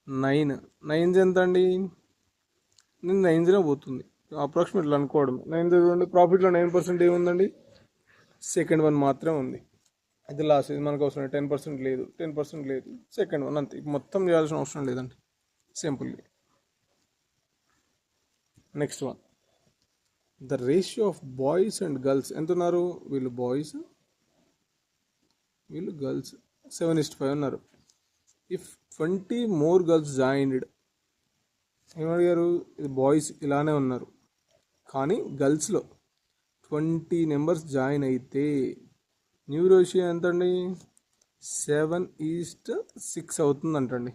9 ఎంత అండి, నేను 9 పోతుంది అప్రాక్సిమేట్లీ అనుకోవడం. 9 చూడండి ప్రాఫిట్లో 9% ఏముందండి, సెకండ్ వన్ మాత్రమే ఉంది. ఇది లాస్ట్, ఇది మనకు అవసరం 10% లేదు, 10% లేదు, సెకండ్ వన్ అంతే. మొత్తం చేయాల్సిన అవసరం లేదండి, సింపుల్గా. Next one, the ratio of boys and girls ఎంత ఉన్నారు, వీళ్ళు బాయ్స్ వీళ్ళు గర్ల్స్ 7:5 ఉన్నారు. ఇఫ్ 20 more గర్ల్స్ జాయిన్డ్, ఏమడిగారు, ఇది బాయ్స్ ఇలానే ఉన్నారు కానీ గర్ల్స్లో 20 మెంబర్స్ జాయిన్ అయితే న్యూ రేషియో ఎంత అండి 7:6 అవుతుందంటండి.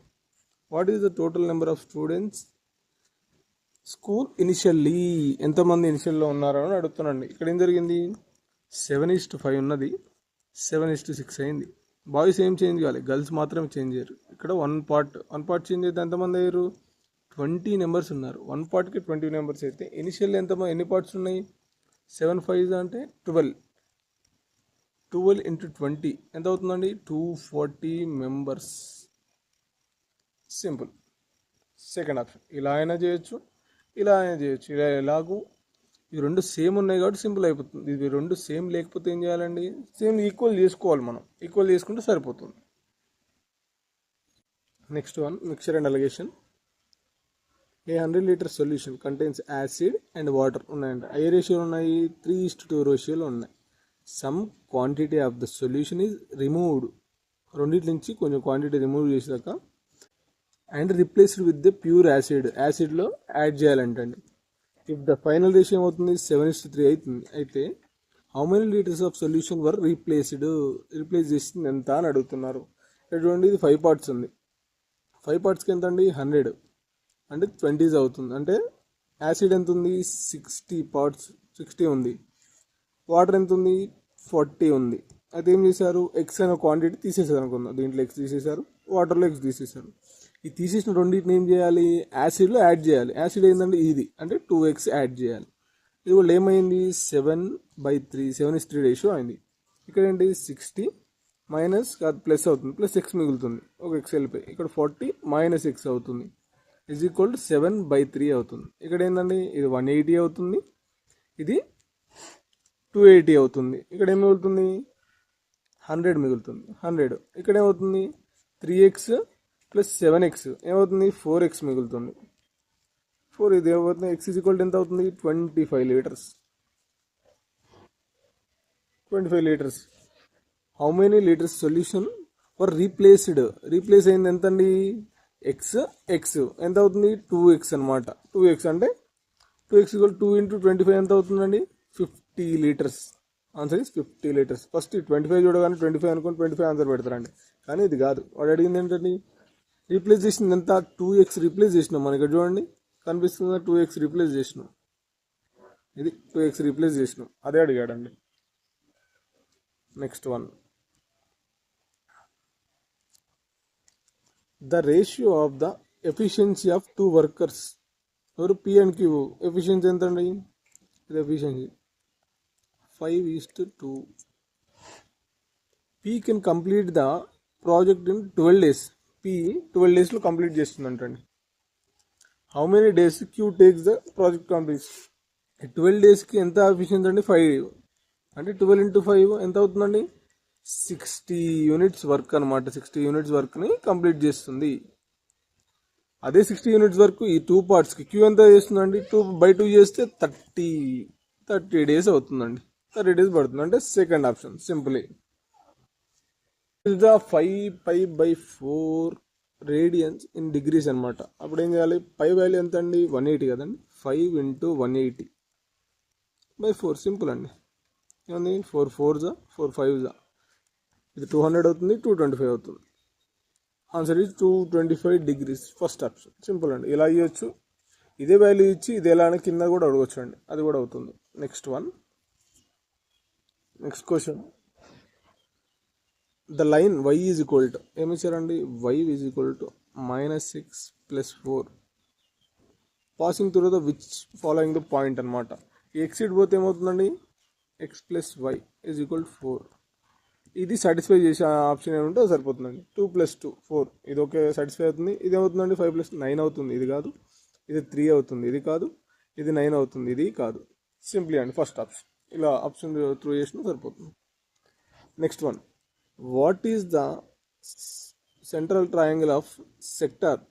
What is the total number of students school initially, ఎంతమంది ఇనిషియల్లో ఉన్నారో అని అడుగుతున్నాండి. ఇక్కడ ఏం జరిగింది 7:5 ఉన్నది 7:6 అయింది. బాయ్స్ ఏం చేంజ్ కావాలి, గర్ల్స్ మాత్రమే చేంజ్ అయ్యారు. ఇక్కడ వన్ పార్ట్ చేంజ్ అయితే ఎంతమంది అయ్యారు 20 మెంబర్స్ ఉన్నారు. వన్ పార్ట్కి 20 మెంబర్స్ అయితే ఇనిషియల్ ఎన్ని పార్ట్స్ ఉన్నాయి 7 5 అంటే 12 ఇంటూ 20 ఎంత అవుతుందండి 240 మెంబర్స్. సింపుల్. సెకండ్ ఆప్షన్ ఇలా అయినా చేయొచ్చు, ఇలా అయినా చేయొచ్చు. ఇలా ఎలాగూ ఇవి రెండు సేమ్ ఉన్నాయి కాబట్టి సింపుల్ అయిపోతుంది. ఇవి రెండు సేమ్ లేకపోతే ఏం చేయాలండి, సేమ్ ఈక్వల్ చేసుకోవాలి. మనం ఈక్వల్ చేసుకుంటే సరిపోతుంది. Next one, mixture and alligation. A 100 litre solution contains acid and water ఉన్నాయండి. ఏ రేషియోలు ఉన్నాయి 3:2 రేషియోలు ఉన్నాయి. Some quantity of the solution is removed, రెండింటి నుంచి కొంచెం క్వాంటిటీ రిమూవ్ చేసాక and replaced with the pure యాసిడ్లో యాడ్ చేయాలంటండి. ఇఫ్ ద ఫైనల్ రేషియో ఏమవుతుంది 7:3 అవుతుంది. అయితే how many litres of solution were replace చేసింది ఎంత అని అడుగుతున్నారు. ఇక్కడ చూడండి ఇది 5 పార్ట్స్ ఉంది. 5 పార్ట్స్కి ఎంత అండి 100 అంటే 20 అవుతుంది. అంటే యాసిడ్ ఎంత ఉంది 60 ఉంది. వాటర్ ఎంత ఉంది 40 ఉంది. అయితే ఏం చేశారు ఎక్స్ అనే క్వాంటిటీ తీసేసారు అనుకుందాం. దీంట్లో ఎక్స్ తీసేశారు, వాటర్లో ఎక్స్ తీసేశారు. ఈ తీసేసిన రెండింటిని ఏం చేయాలి యాసిడ్లో యాడ్ చేయాలి. యాసిడ్ ఏంటంటే ఇది అంటే 2x యాడ్ చేయాలి. ఇది కూడా ఏమైంది 7/3 7:3 రేషియో అయింది. ఇక్కడ ఏంటి 60 మైనస్ ప్లస్ అవుతుంది, ప్లస్ ఎక్స్ మిగులుతుంది, ఒక ఎక్స్ వెళ్ళిపోయి ఇక్కడ 40 మైనస్ ఎక్స్ అవుతుంది ఈజ్ ఈక్వల్ టు 7/3 అవుతుంది. ఇక్కడ ఏంటండి ఇది 180 అవుతుంది, ఇది 280 అవుతుంది. ఇక్కడ ఏం మిగులుతుంది 100 మిగులుతుంది. 100 ఇక్కడ ఏమవుతుంది 3x ప్లస్ 7x ఏమవుతుంది 4x మిగులుతుంది. 4 ఇది ఏమవుతుంది x ఈజ్ ఈక్వల్ టు ఎంత అవుతుంది 25 litres. 25 litres. How many litres solution for replace అయింది ఎంత అండి ఎక్స్ ఎంత అవుతుంది 2x అనమాట. 2x అంటే 2x ఈక్వల్ 2 × 25 ఎంత అవుతుందండి 50 litres. Answer is 50 litres. First 25 చూడగానే 25 అనుకుని 25 ఆన్సర్ పెడతారండి, కానీ ఇది కాదు. వాడు అడిగింది ఏంటండి రీప్లేస్ చేసింది ఎంత 2x రీప్లేస్ చేసినాం. మన ఇక్కడ చూడండి కనిపిస్తుందా 2x రీప్లేస్ చేసినాం, ఇది 2x రీప్లేస్ చేసినాం, అదే అడిగాడండి. Next one, the ratio of the efficiency of 2 workers. ఎవరు పి అండ్ క్యూ. ఎఫిషియన్సీ ఎంత అండి, ఇది efficiency 5:2. P can complete the project in 12 days. P 12 daysలో కంప్లీట్ చేస్తుందంటండి. How many days Q takes the project complete. 12 డేస్కి ఎంత efficiency అండి? 5 అంటే 12 into 5 ఎంత అవుతుందండి? 60 యూనిట్స్ వర్క్ అనమాట. 60 యూనిట్స్ వర్క్ని కంప్లీట్ చేస్తుంది. అదే 60 యూనిట్స్ వరకు ఈ 2 పార్ట్స్కి క్యూ ఎంత చేస్తుందండి? 2/2 చేస్తే 30 డేస్ అవుతుందండి. 30 డేస్ పడుతుంది. అంటే second option simply. Is the 5π/4 radians in degrees అనమాట. అప్పుడు ఏం చేయాలి? పై వాల్యూ ఎంత అండి? 180 కదండి. 5 into 180/4 సింపుల్ అండి. ఏమంది? 4 4s 4 5s, ఇది 200 అవుతుంది, 225 అవుతుంది. Answer is 225 degrees. First option simple అండి. ఇలా ఇవ్వచ్చు. ఇదే వాల్యూ ఇచ్చి ఇది ఎలా అని కింద కూడా అడగచ్చు అండి, అది కూడా అవుతుంది. Next question. The line y is equal to ఏమి ఇచ్చారండి? y is equal to -6 + 4 passing through the which following the point అనమాట. ఈ ఎక్సిడ్ పోతే ఏమవుతుందండి? x + y is equal to 4. ఇది సాటిస్ఫై చేసే ఆప్షన్ ఏమంటే అది సరిపోతుందండి. 2 + 2 4 ఇది ఓకే, సాటిస్ఫై అవుతుంది. ఇది ఏమవుతుందండి? 5 + 9 అవుతుంది, ఇది కాదు. ఇది 3 అవుతుంది, ఇది కాదు. ఇది 9 అవుతుంది, ఇది కాదు. సింప్లీ అండి ఫస్ట్ ఆప్షన్. ఇలా ఆప్షన్ త్రూ చేసినా సరిపోతుంది. Next one. What is the central triangle of sector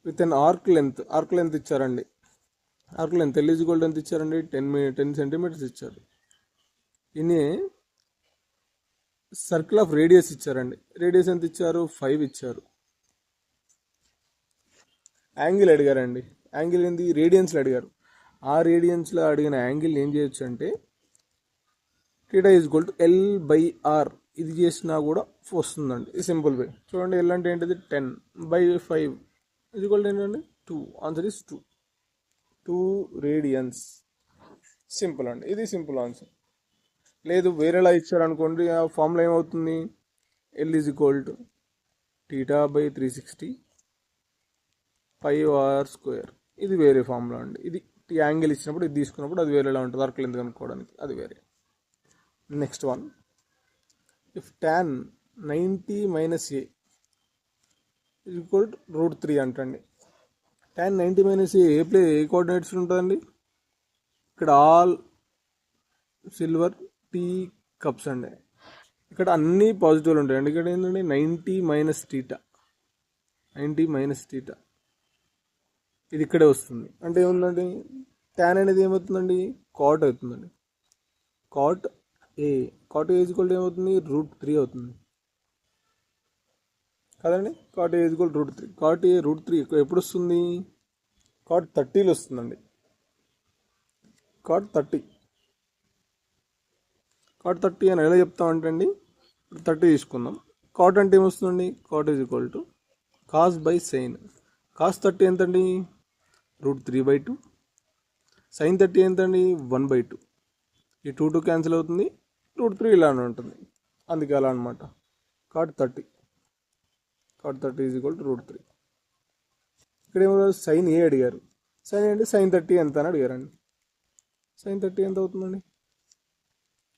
with an arc length ఇచ్చారండి. ఆర్క్ లెంత్ L = ఎంత ఇచ్చారండి? 10 సెంటీమీటర్స్ ఇచ్చారు. ఇన్ని సర్కిల్ ఆఫ్ రేడియస్ ఇచ్చారండి. రేడియస్ ఎంత ఇచ్చారు? 5 ఇచ్చారు. యాంగిల్ అడిగారండి. యాంగిల్ ఏంది? రేడియన్స్లో అడిగారు. ఆ రేడియన్స్లో అడిగిన యాంగిల్ ఏం చేయొచ్చు అంటే θ = L/R ఇది చేసినా కూడా వస్తుందండి. ఈ సింపుల్ వే చూడండి. L అంటే ఏంటిది? 10/5 ఏంటండి? 2. Answer is 2 radians. సింపుల్ అండి, ఇది సింపుల్ ఆన్సర్. లేదు వేరేలా ఇచ్చారనుకోండి, ఆ ఫార్ములా ఏమవుతుంది? L = θ/360 πr². ఇది వేరే ఫార్ములా అండి. ఇది యాంగిల్ ఇచ్చినప్పుడు, ఇది తీసుకున్నప్పుడు అది వేరేలా ఉంటుంది. ఆర్క్ లెంత్ కనుక్కోవడానికి అది వేరే. Next one. If tan 90 - a √3 అంటండి. tan 90 - ఏ కోఆర్డినేట్స్ ఉంటుందండి? ఇక్కడ ఆల్ సిల్వర్ టీ కప్స్ అండి. ఇక్కడ అన్ని పాజిటివ్లు ఉంటాయండి. ఇక్కడ ఏంటంటే 90 - θ ఇది ఇక్కడే వస్తుంది. అంటే ఏముందండి? tan అనేది ఏమవుతుందండి? కాట్ అవుతుందండి. కాట్ ఏ ఏమవుతుంది? √3 అవుతుంది కదండి. కాట్ ఏ √3. కాట్ ఏ √3 ఎప్పుడు వస్తుంది? కాట్ 30లో వస్తుందండి. కాట్ 30 అని ఎలా చెప్తామంటే అండి, ఇప్పుడు 30 తీసుకుందాం. కాట్ అంటే ఏమొస్తుందండి? Cot = cos/sin. cos 30 ఎంతండి? √3/2. sin 30 ఎంతండి? 1/2. ఈ 2 క్యాన్సిల్ అవుతుంది. √3 ఇలానే ఉంటుంది, అందుకే అలా అనమాట. కాట్ 30 √3. ఇక్కడ ఏమో sin ఏ అడిగారు. sin అంటే sin 30 ఎంత అని అడిగారండి. sin 30 ఎంత అవుతుందండి?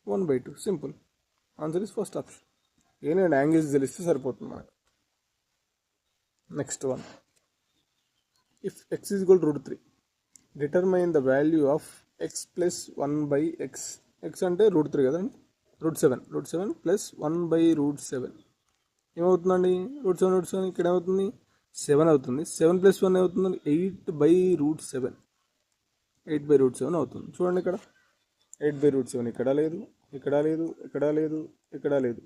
1/2. Simple. Answer is first option. ఏంటంటే యాంగిల్స్ తెలిస్తే సరిపోతుంది మనకు. Next one. If x = √3 determine the value of x + 1/x. x అంటే √3 కదండి. √7 + 1/√7 ఏమవుతుందండి? √7 ఇక్కడ ఏమవుతుంది? 7 అవుతుంది. 7 + 1 ఏమవుతుందండి? 8/√7 అవుతుంది. చూడండి ఇక్కడ 8/√7 ఇక్కడ లేదు, ఇక్కడ లేదు, ఇక్కడ లేదు, ఇక్కడ లేదు.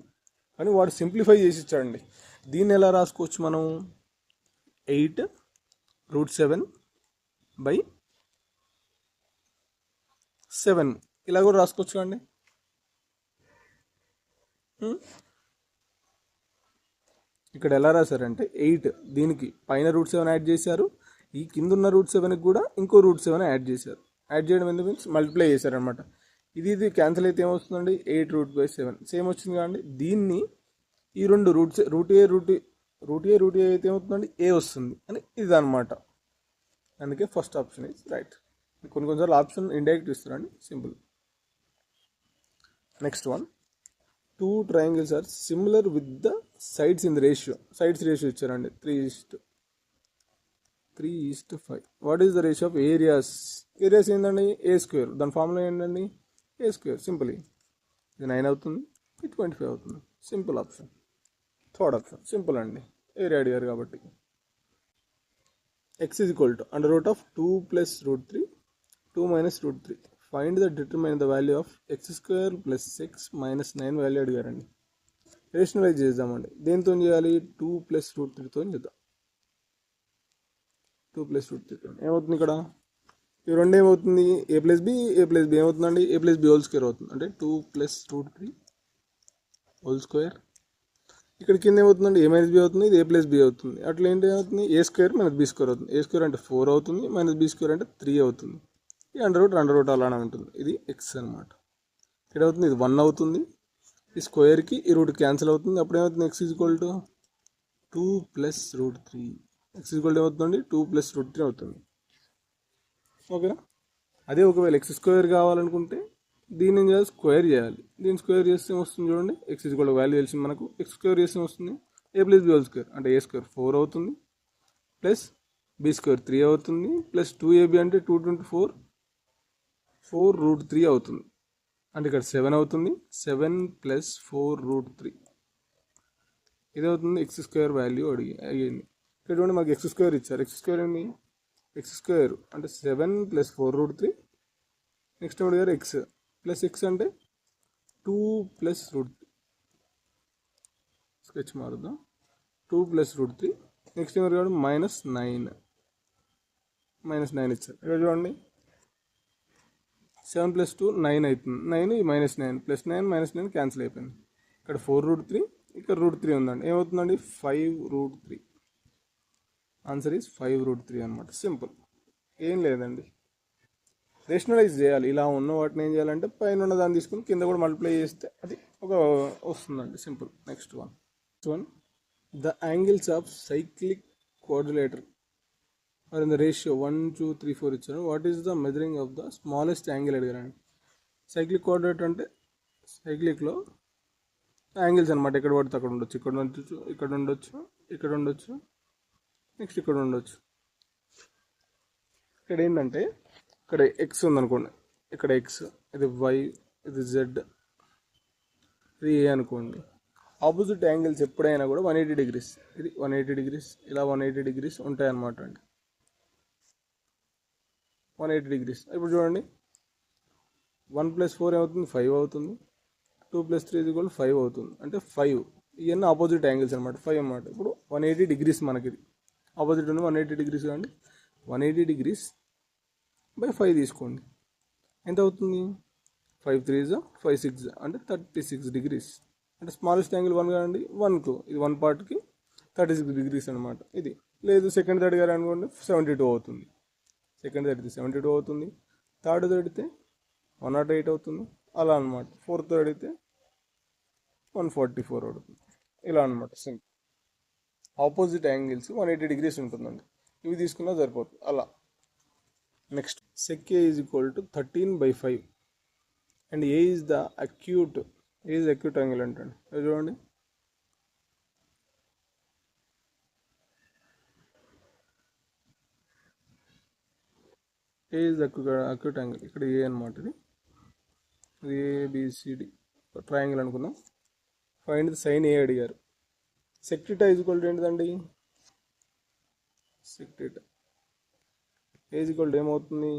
కానీ వాడు సింప్లిఫై చేసి ఇచ్చాడండి. దీన్ని ఎలా రాసుకోవచ్చు మనం? 8√7/7 ఇలా కూడా రాసుకోవచ్చు అండి. ఇక్కడ ఎలా రాశారంటే 8 దీనికి పైన √7 యాడ్ చేశారు. ఈ కింద ఉన్న √7కి కూడా ఇంకో √7 యాడ్ చేశారు. యాడ్ చేయడం ఎందుకు మీన్స్ మల్టిప్లై చేశారనమాట. ఇది క్యాన్సిల్ అయితే ఏమొస్తుందండి? 8√7 సేమ్ వచ్చింది కదండి. దీన్ని ఈ రెండు రూట్ ఏ అయితే ఏమవుతుందండి? ఏ వస్తుంది అని ఇది అనమాట. అందుకే ఫస్ట్ ఆప్షన్ ఈజ్ రైట్. కొన్నిసార్లు ఆప్షన్ ఇండైరెక్ట్ ఇస్తారండి. Simple. Next one. 2 triangles are similar with the sides in the ratio. Sides ratio ఇచ్చారండి 3:2. 3:5. What is the ratio of areas? Areas ఏంటండి? ఏ స్క్వేర్. దాని ఫార్ములా ఏంటండి? ఏ స్క్వేర్. సింపుల్. ఇది 9 అవుతుంది, ఇది 25 అవుతుంది. Simple option. Third option simple అండి, ఏరియా అడిగారు కాబట్టి. x is equal to under root of 2 plus root 3, 2 minus root 3. Find the determine the value of x square plus 6 minus 9 value అడిగారండి. Rationalise చేద్దామండి. దేనితో చేయాలి? 2 plus root 3తో చేద్దాం. 2 plus root 3 ఏమవుతుంది ఇక్కడ? ఈ రెండు ఏమవుతుంది? a plus B, a plus B ఏమవుతుందండి? a plus B whole square అవుతుంది. అంటే 2 plus root 3 హోల్ స్క్వేర్. ఇక్కడ కింద ఏమవుతుందండి? ఏ మైనస్ బి అవుతుంది, ఇది ఏ ప్లస్ బి అవుతుంది. అట్లా ఏంటి అవుతుంది? ఏ స్క్వేర్ మైనస్ బి స్క్వేర్ అవుతుంది. ఏ స్క్వేర్ అంటే 4 అవుతుంది, మైనస్ బి స్క్వేర్ అంటే 3 అవుతుంది. ఈ అండర్ రూట్ అలానే ఉంటుంది. ఇది ఎక్స్ అనమాట. ఇక్కడ అవుతుంది, ఇది 1 అవుతుంది. ఈ స్క్వేర్కి ఈ రూట్ క్యాన్సిల్ అవుతుంది. అప్పుడు ఏమవుతుంది? X is equal to 2 plus root 3. X is equal to ఏమవుతుందండి? 2 ప్లస్ రూట్ 3 అవుతుంది. ఓకేనా? అదే ఒకవేళ ఎక్స్ స్క్వేర్ కావాలనుకుంటే దీన్ని ఏం చేయాలి? స్క్వేర్ చేయాలి. దీన్ని స్క్వేర్ చేస్తే వస్తుంది చూడండి. X is equal to value తెలిసింది మనకు. ఎక్స్ స్క్వేర్ చేస్తే వస్తుంది ఏ ప్లస్ బి హోల్ స్క్వేర్. అంటే ఏ స్క్వేర్ 4 అవుతుంది, ప్లస్ బి స్క్వేర్ 3 అవుతుంది, ప్లస్ 2ab అంటే 224, 4 రూట్ 3 అవుతుంది. అంటే ఇక్కడ 7 అవుతుంది. 7 ప్లస్ 4 రూట్ 3 ఇది అవుతుంది ఎక్స్ స్క్వేర్ వాల్యూ అయ్యింది. ఇక్కడ చూడండి, మాకు ఎక్స్ స్క్వేర్ ఇచ్చారు. ఎక్స్ స్క్వేర్ ఏంటి? ఎక్స్ స్క్వేర్ అంటే 7 ప్లస్ 4 రూట్ 3. నెక్స్ట్ ఏమి అడిగారు? ఎక్స్ ప్లస్ ఎక్స్ అంటే 2 ప్లస్ రూట్ 3. స్కెచ్ మారుద్దాం. 2 ప్లస్ రూట్ 3. నెక్స్ట్ ఏమి అడిగాడు? మైనస్ 9 ఇచ్చారు. ఇక్కడ చూడండి, 7 ప్లస్ 2 9 అవుతుంది. 9 మైనస్ 9 ప్లస్ 9 మైనస్ 9 క్యాన్సిల్ అయిపోయింది. ఇక్కడ 4 రూట్ 3, ఇక్కడ రూట్ 3 ఉందండి. ఏమవుతుందండి? 5 రూట్ 3. ఆన్సర్ ఈజ్ 5 రూట్ 3 అనమాట. సింపుల్, ఏం లేదండి. రేషనలైజ్ చేయాలి. ఇలా ఉన్న వాటిని ఏం చేయాలంటే పైన ఉన్న దాన్ని తీసుకుని కింద కూడా మల్టిప్లై చేస్తే అది ఒక వస్తుందండి. Simple. Next one the angles of cyclic quadrilateral are in the ratio 1, 2, 3, 4 ఇచ్చారు. What is the measuring of the smallest angle అడిగారండి. సైక్లిక్ క్వాడ్రిలేటర్ అంటే సైక్లిక్లో యాంగిల్స్ అనమాట. ఎక్కడ పడితే అక్కడ ఉండొచ్చు. ఇక్కడ ఉండొచ్చు, ఇక్కడ ఉండొచ్చు, ఇక్కడ ఉండొచ్చు, నెక్స్ట్ ఇక్కడ ఉండొచ్చు. ఇక్కడ ఏంటంటే ఇక్కడ ఎక్స్ ఉందనుకోండి, ఇక్కడ ఎక్స్, ఇది వై, ఇది జెడ్, ఇది ఏ అనుకోండి. ఆపోజిట్ యాంగిల్స్ ఎప్పుడైనా కూడా 180 డిగ్రీస్. ఇది 180 డిగ్రీస్, ఇలా 180 డిగ్రీస్ ఉంటాయి అన్నమాట అండి. 180 డిగ్రీస్. ఇప్పుడు చూడండి, 1 ప్లస్ 4 ఏమవుతుంది? 5 అవుతుంది. 2 ప్లస్ 3 = 5 అవుతుంది. అంటే 5. ఇవన్నీ ఆపోజిట్ యాంగిల్స్ అనమాట. 5 అన్నమాట. ఇప్పుడు 180 డిగ్రీస్ మనకి ఇది ఆపోజిట్ ఉంది. 180 డిగ్రీస్ కాండి. 180 డిగ్రీస్ బై 5 తీసుకోండి. ఎంత అవుతుంది? 5 3 5 6 అంటే 36 డిగ్రీస్. అంటే స్మాలెస్ట్ యాంగిల్ 1 కాదండి. 1కు ఇది 1 పార్ట్కి 36 డిగ్రీస్ అనమాట. ఇది లేదు సెకండ్ థర్డ్ గారు అనుకోండి 72 అవుతుంది. సెకండ్ థర్డ్ 72 అవుతుంది. థర్డ్ థర్డితే 108 అవుతుంది. అలా అనమాట. ఫోర్త్ థర్డితే 144 అవుతుంది. ఇలా అనమాట. సింపుల్. ఆపోజిట్ యాంగిల్స్ 180 డిగ్రీస్ ఉంటుందండి. ఇవి తీసుకున్నా సరిపోతుంది. అలా next sec A is equal to 13/5 and A is the acute angle అంటండి. చూడండి, ఏ ఈజ్ అక్యూట్ యాంగిల్. ఇక్కడ ఏ అనమాట. ఇది ఏబిసిడి ట్రయాంగిల్ అనుకుందాం. ఫైండ్ ది సైన్ ఏ అడిగారు. sec theta is equal to ఏంటిదండి? sec theta A is equal to ఏమవుతుంది?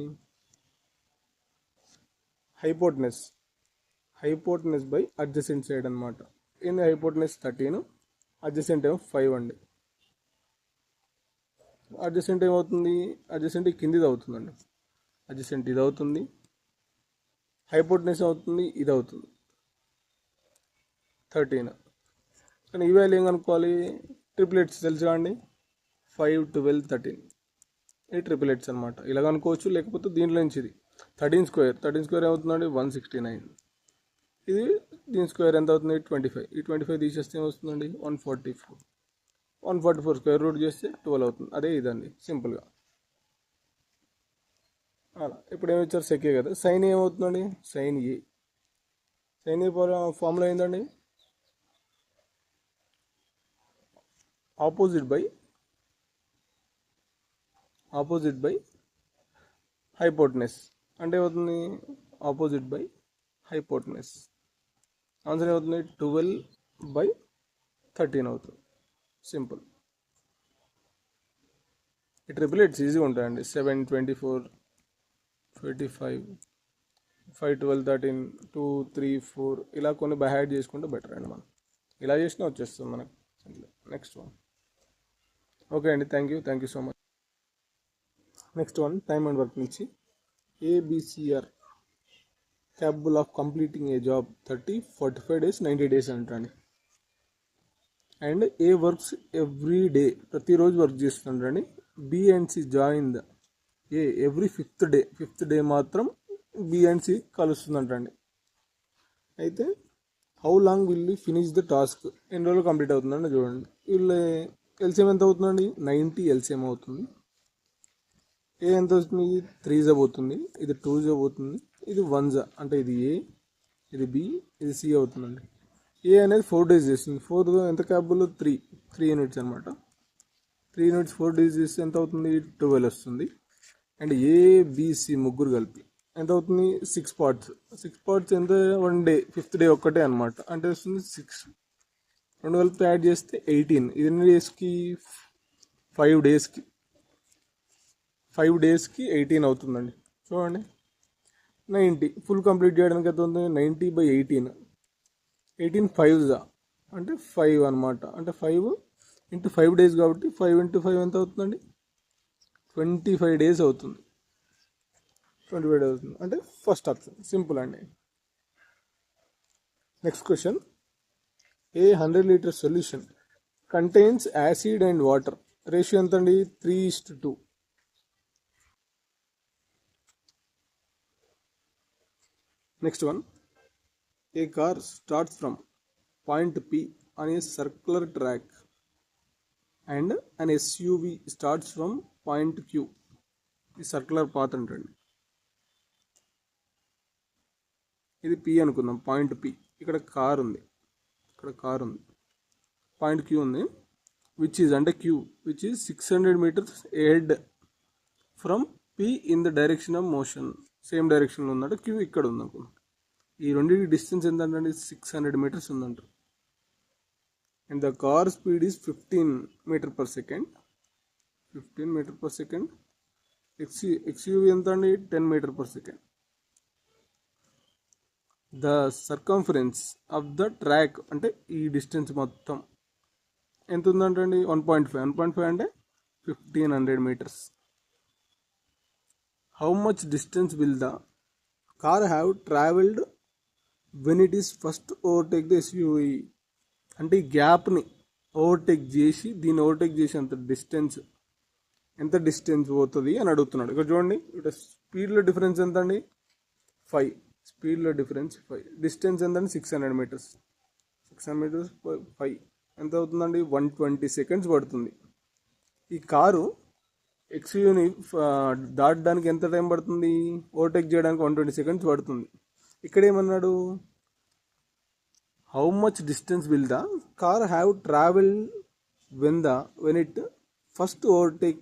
Hypotenuse by adjacent side అనమాట. ఏంది హైపోటెనస్? 13, అడ్జసెంట్ ఏమో 5 అండి. అడ్జసెంట్ ఏమవుతుంది? అడ్జసెంట్ కిందిది అవుతుందండి. అడ్జసెంట్ ఇది అవుతుంది. హైపోటెనస్ అవుతుంది, ఇది అవుతుంది 13. కానీ ఈ వాల్యూ ఏం కనుక్కోవాలి? ట్రిప్లెట్స్ తెలుసుగా అండి. 5, 12, 13 ఇది ట్రిపులెట్స్ అనమాట. ఇలా అనుకోవచ్చు. లేకపోతే దీంట్లో నుంచి ఇది 13 స్క్వేర్ ఏమవుతుందండి? 169. ఇది దీని స్క్వేర్ ఎంత అవుతుంది? 25. ఈ 25 తీసేస్తే ఏమవుతుందండి? 144 స్క్వేర్ రూట్ చేస్తే 12 అవుతుంది. అదే ఇదండి సింపుల్గా. అలా ఇప్పుడు ఏమి ఇచ్చారు? సెకే కదా. సైన్ ఏమవుతుందండి? సైన్ ఏ ఫార్ములా ఏందండి? Opposite by opposite by hypotenuse అంటే ఏమవుతుంది, ఆపోజిట్ బై హైపోటెనస్. ఆన్సర్ ఏమవుతుంది, 12/13 అవుతుంది. సింపుల్. ఈ ట్రిపుల్ ఎయిట్స్ ఈజీగా ఉంటాయండి. 7, 24, 25, 5, 12, 13, 2, 3, 4 ఇలా కొన్ని బై హ్యాడ్ చేసుకుంటే బెటర్ అండి. మనం ఇలా చేసినా వచ్చేస్తుంది మనకు. Next one. ఓకే అండి, thank you so much. Next one, time and work నుంచి A B C are capable of completing a job 30, 45 days, 90 days అంటారండి. And A works every day, ప్రతిరోజు వర్క్ చేస్తుంటారండి. B and C join the A every fifth day మాత్రం B and C కలుస్తుందంటండి. అయితే how long will finish the task, ఎన్ని రోజులు complete అవుతుందండి చూడండి. వీళ్ళ ఎల్సిఎం ఎంత అవుతుందండి, 90 ఎల్సిఎం అవుతుంది. ఏ ఎంత వస్తుంది, 3 అవుతుంది, ఇది 2 అవుతుంది, ఇది 1 అంటే ఇది ఏ, ఇది బి, ఇది సి అవుతుందండి. ఏ అనేది 4 days చేస్తుంది. 4 ఎంత క్యాపబుల్, 3 యూనిట్స్ అనమాట. 3 యూనిట్స్ 4 days చేస్తే ఎంత అవుతుంది, 12 వస్తుంది. అండ్ ఏబిసి ముగ్గురు కలిపి ఎంత అవుతుంది, 6 parts ఎంత, 1 day, 5th day ఒక్కటే అనమాట. అంటే వస్తుంది 6, 2 కలిపి యాడ్ చేస్తే 18. ఇది ఎన్ని డేస్కి, 5 daysకి 18 అవుతుందండి. చూడండి, 90 ఫుల్ కంప్లీట్ చేయడానికి ఎంత అవుతుంది, 90/18, 18 5s అంటే 5 అనమాట. అంటే 5 × 5 days కాబట్టి 5 × 5 ఎంత అవుతుందండి, 25 days అవుతుంది. 25 days అవుతుంది అంటే ఫస్ట్ ఆప్షన్. సింపుల్ అండి. Next question, A 100 litre solution contains acid and water, ratio ఎంత అండి, 3:2. Next one, A car starts from point P on a circular track and an SUV starts from point Q. ఈ circular path అంటండి. ఇది P అనుకుందాం, point P. ఇక్కడ car ఉంది, point Q ఉంది. Which is 600 meters ahead from P in the direction of motion. Same డైరెక్షన్లో ఉందంటే Q ఇక్కడ ఉంది అనుకుందాం. ఈ రెండింటి డిస్టెన్స్ ఎంతంటే 600 meters ఉందంట. And the car speed is 15 meters per second. XUV ఎంత అండి, 10 meters per second. The circumference of the track అంటే ఈ డిస్టెన్స్ మొత్తం ఎంత ఉందంటండి, 1.5 అంటే 1500 meters. How much distance will the car have travelled when it is first overtake the SUV. అంటే ఈ గ్యాప్ని overtake చేసి దీన్ని ఓవర్టేక్ చేసేంత ఎంత డిస్టెన్స్ పోతుంది అని అడుగుతున్నాడు. ఇక్కడ చూడండి, ఇక్కడ స్పీడ్లో డిఫరెన్స్ ఎంత అండి, 5. డిస్టెన్స్ ఎంత అండి, 600 meters. 5 ఎంత అవుతుందండి, 120 seconds పడుతుంది. ఈ కారు ఎక్స్యూని దాటడానికి ఎంత టైం పడుతుంది, ఓవర్టేక్ చేయడానికి 120 seconds పడుతుంది. ఇక్కడ ఏమన్నాడు, how much distance will the car have travel when it first overtake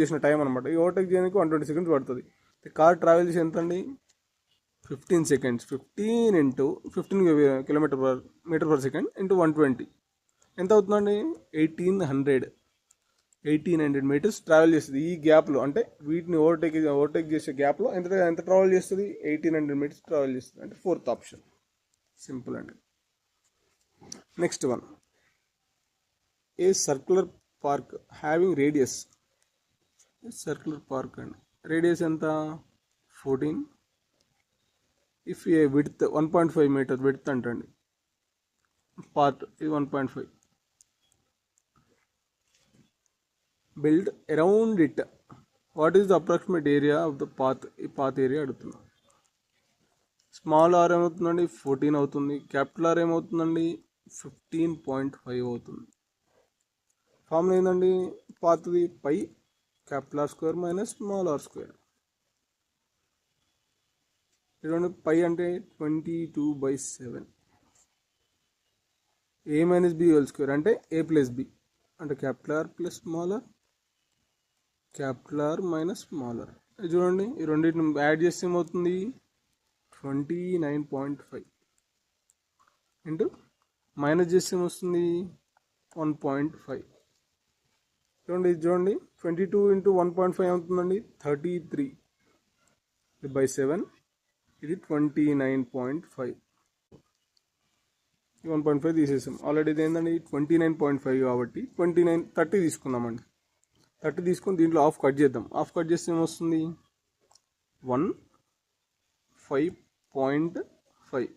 చేసిన టైం అనమాట. ఈ ఓవర్టేక్ చేయడానికి 120 seconds పడుతుంది. కార్ ట్రావెల్ చేసి ఎంత అండి, 15 seconds. 15 × 15 meter per second into 120 ఎంత అవుతుందండి, 1800 meters ట్రావెల్ చేస్తుంది. ఈ గ్యాప్లో అంటే వీటిని ఓవర్టేక్ చేసే గ్యాప్లో ఎంత ట్రావెల్ చేస్తుంది, 1800 meters ట్రావెల్ చేస్తుంది. అంటే 4th ఆప్షన్. సింపుల్ అండి. నెక్స్ట్ వన్, ఏ సర్క్యులర్ పార్క్ హ్యావింగ్ రేడియస్, అండి రేడియస్ ఎంత, 14. If A width 1.5 meter width అంటండి, పాత్ ఇది 1.5. Build around it, what is the approximate area of the path, ఈ పాత్ ఏరియా అడుగుతున్నాం. Small are ఏమవుతుందండి, 14 అవుతుంది. Capital are ఏమవుతుందండి, 15.5 అవుతుంది. ఫార్ములా ఏంటండి, పాత్ది pi capital R square minus small r square. చూడండి, పై అంటే 22/7. A minus B whole square అంటే A + B అంటే capital R plus small r. Capital R minus small r. చూడండి ఈ రెండింటిని యాడ్ చేస్తే ఏమవుతుంది 29.5 ఇంటూ మైనస్ చేస్తే ఏమొస్తుంది 1.5. చూడండి ఇది చూడండి 22 ఇంటూ 1.5 అవుతుందండి 33 బై 7. ఇది 29.5. 1.5 తీసేసాం ఆల్రెడీ. ఇది ఏంటండి 29.5 కాబట్టి 30 తీసుకుందామండి. 30 తీసుకొని దీంట్లో హాఫ్ కట్ చేద్దాం. హాఫ్ కట్ చేస్తే ఏమొస్తుంది 15.5.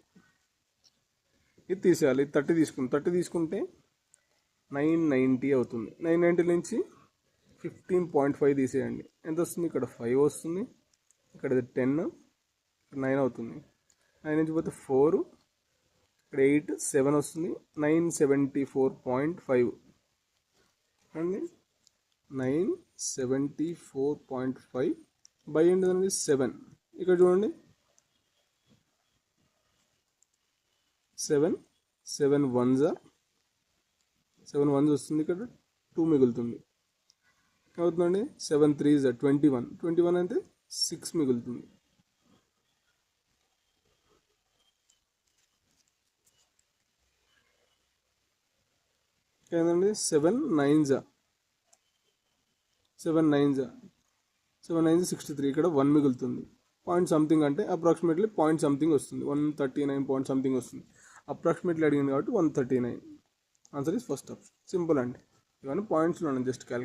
ఇది తీసేయాలి. 30 తీసుకుంటే 990 అవుతుంది. 990 నుంచి 15.5 తీసేయండి. ఎంత వస్తుంది? ఇక్కడ 5 వస్తుంది, ఇక్కడ 10, 9 అవుతుంది. 9 నుంచి పోతే 4, ఇక్కడ 8, 7 వస్తుంది. 974.5 అండి. 974.5 బై ఏంటిదండి 7. ఇక్కడ చూడండి 7 1s వస్తుంది. ఇక్కడ 2 మిగులుతుంది. అవుతుందండి 7 3s 21 అంటే 6 మిగులుతుంది. ఏంటండి 7 9s 63. ఇక్కడ 1 మిగులుతుంది. పాయింట్ సంథింగ్ అంటే అప్రాక్సిమేట్లీ పాయింట్ సంథింగ్ వస్తుంది. 139 పాయింట్ సంథింగ్ వస్తుంది. అప్రాక్సిమేట్లీ అడిగింది కాబట్టి 139. Answer is first option. Simple అండి. ఇవన్నీ పాయింట్స్లో జస్ట్ క్యాలిక్యులేట్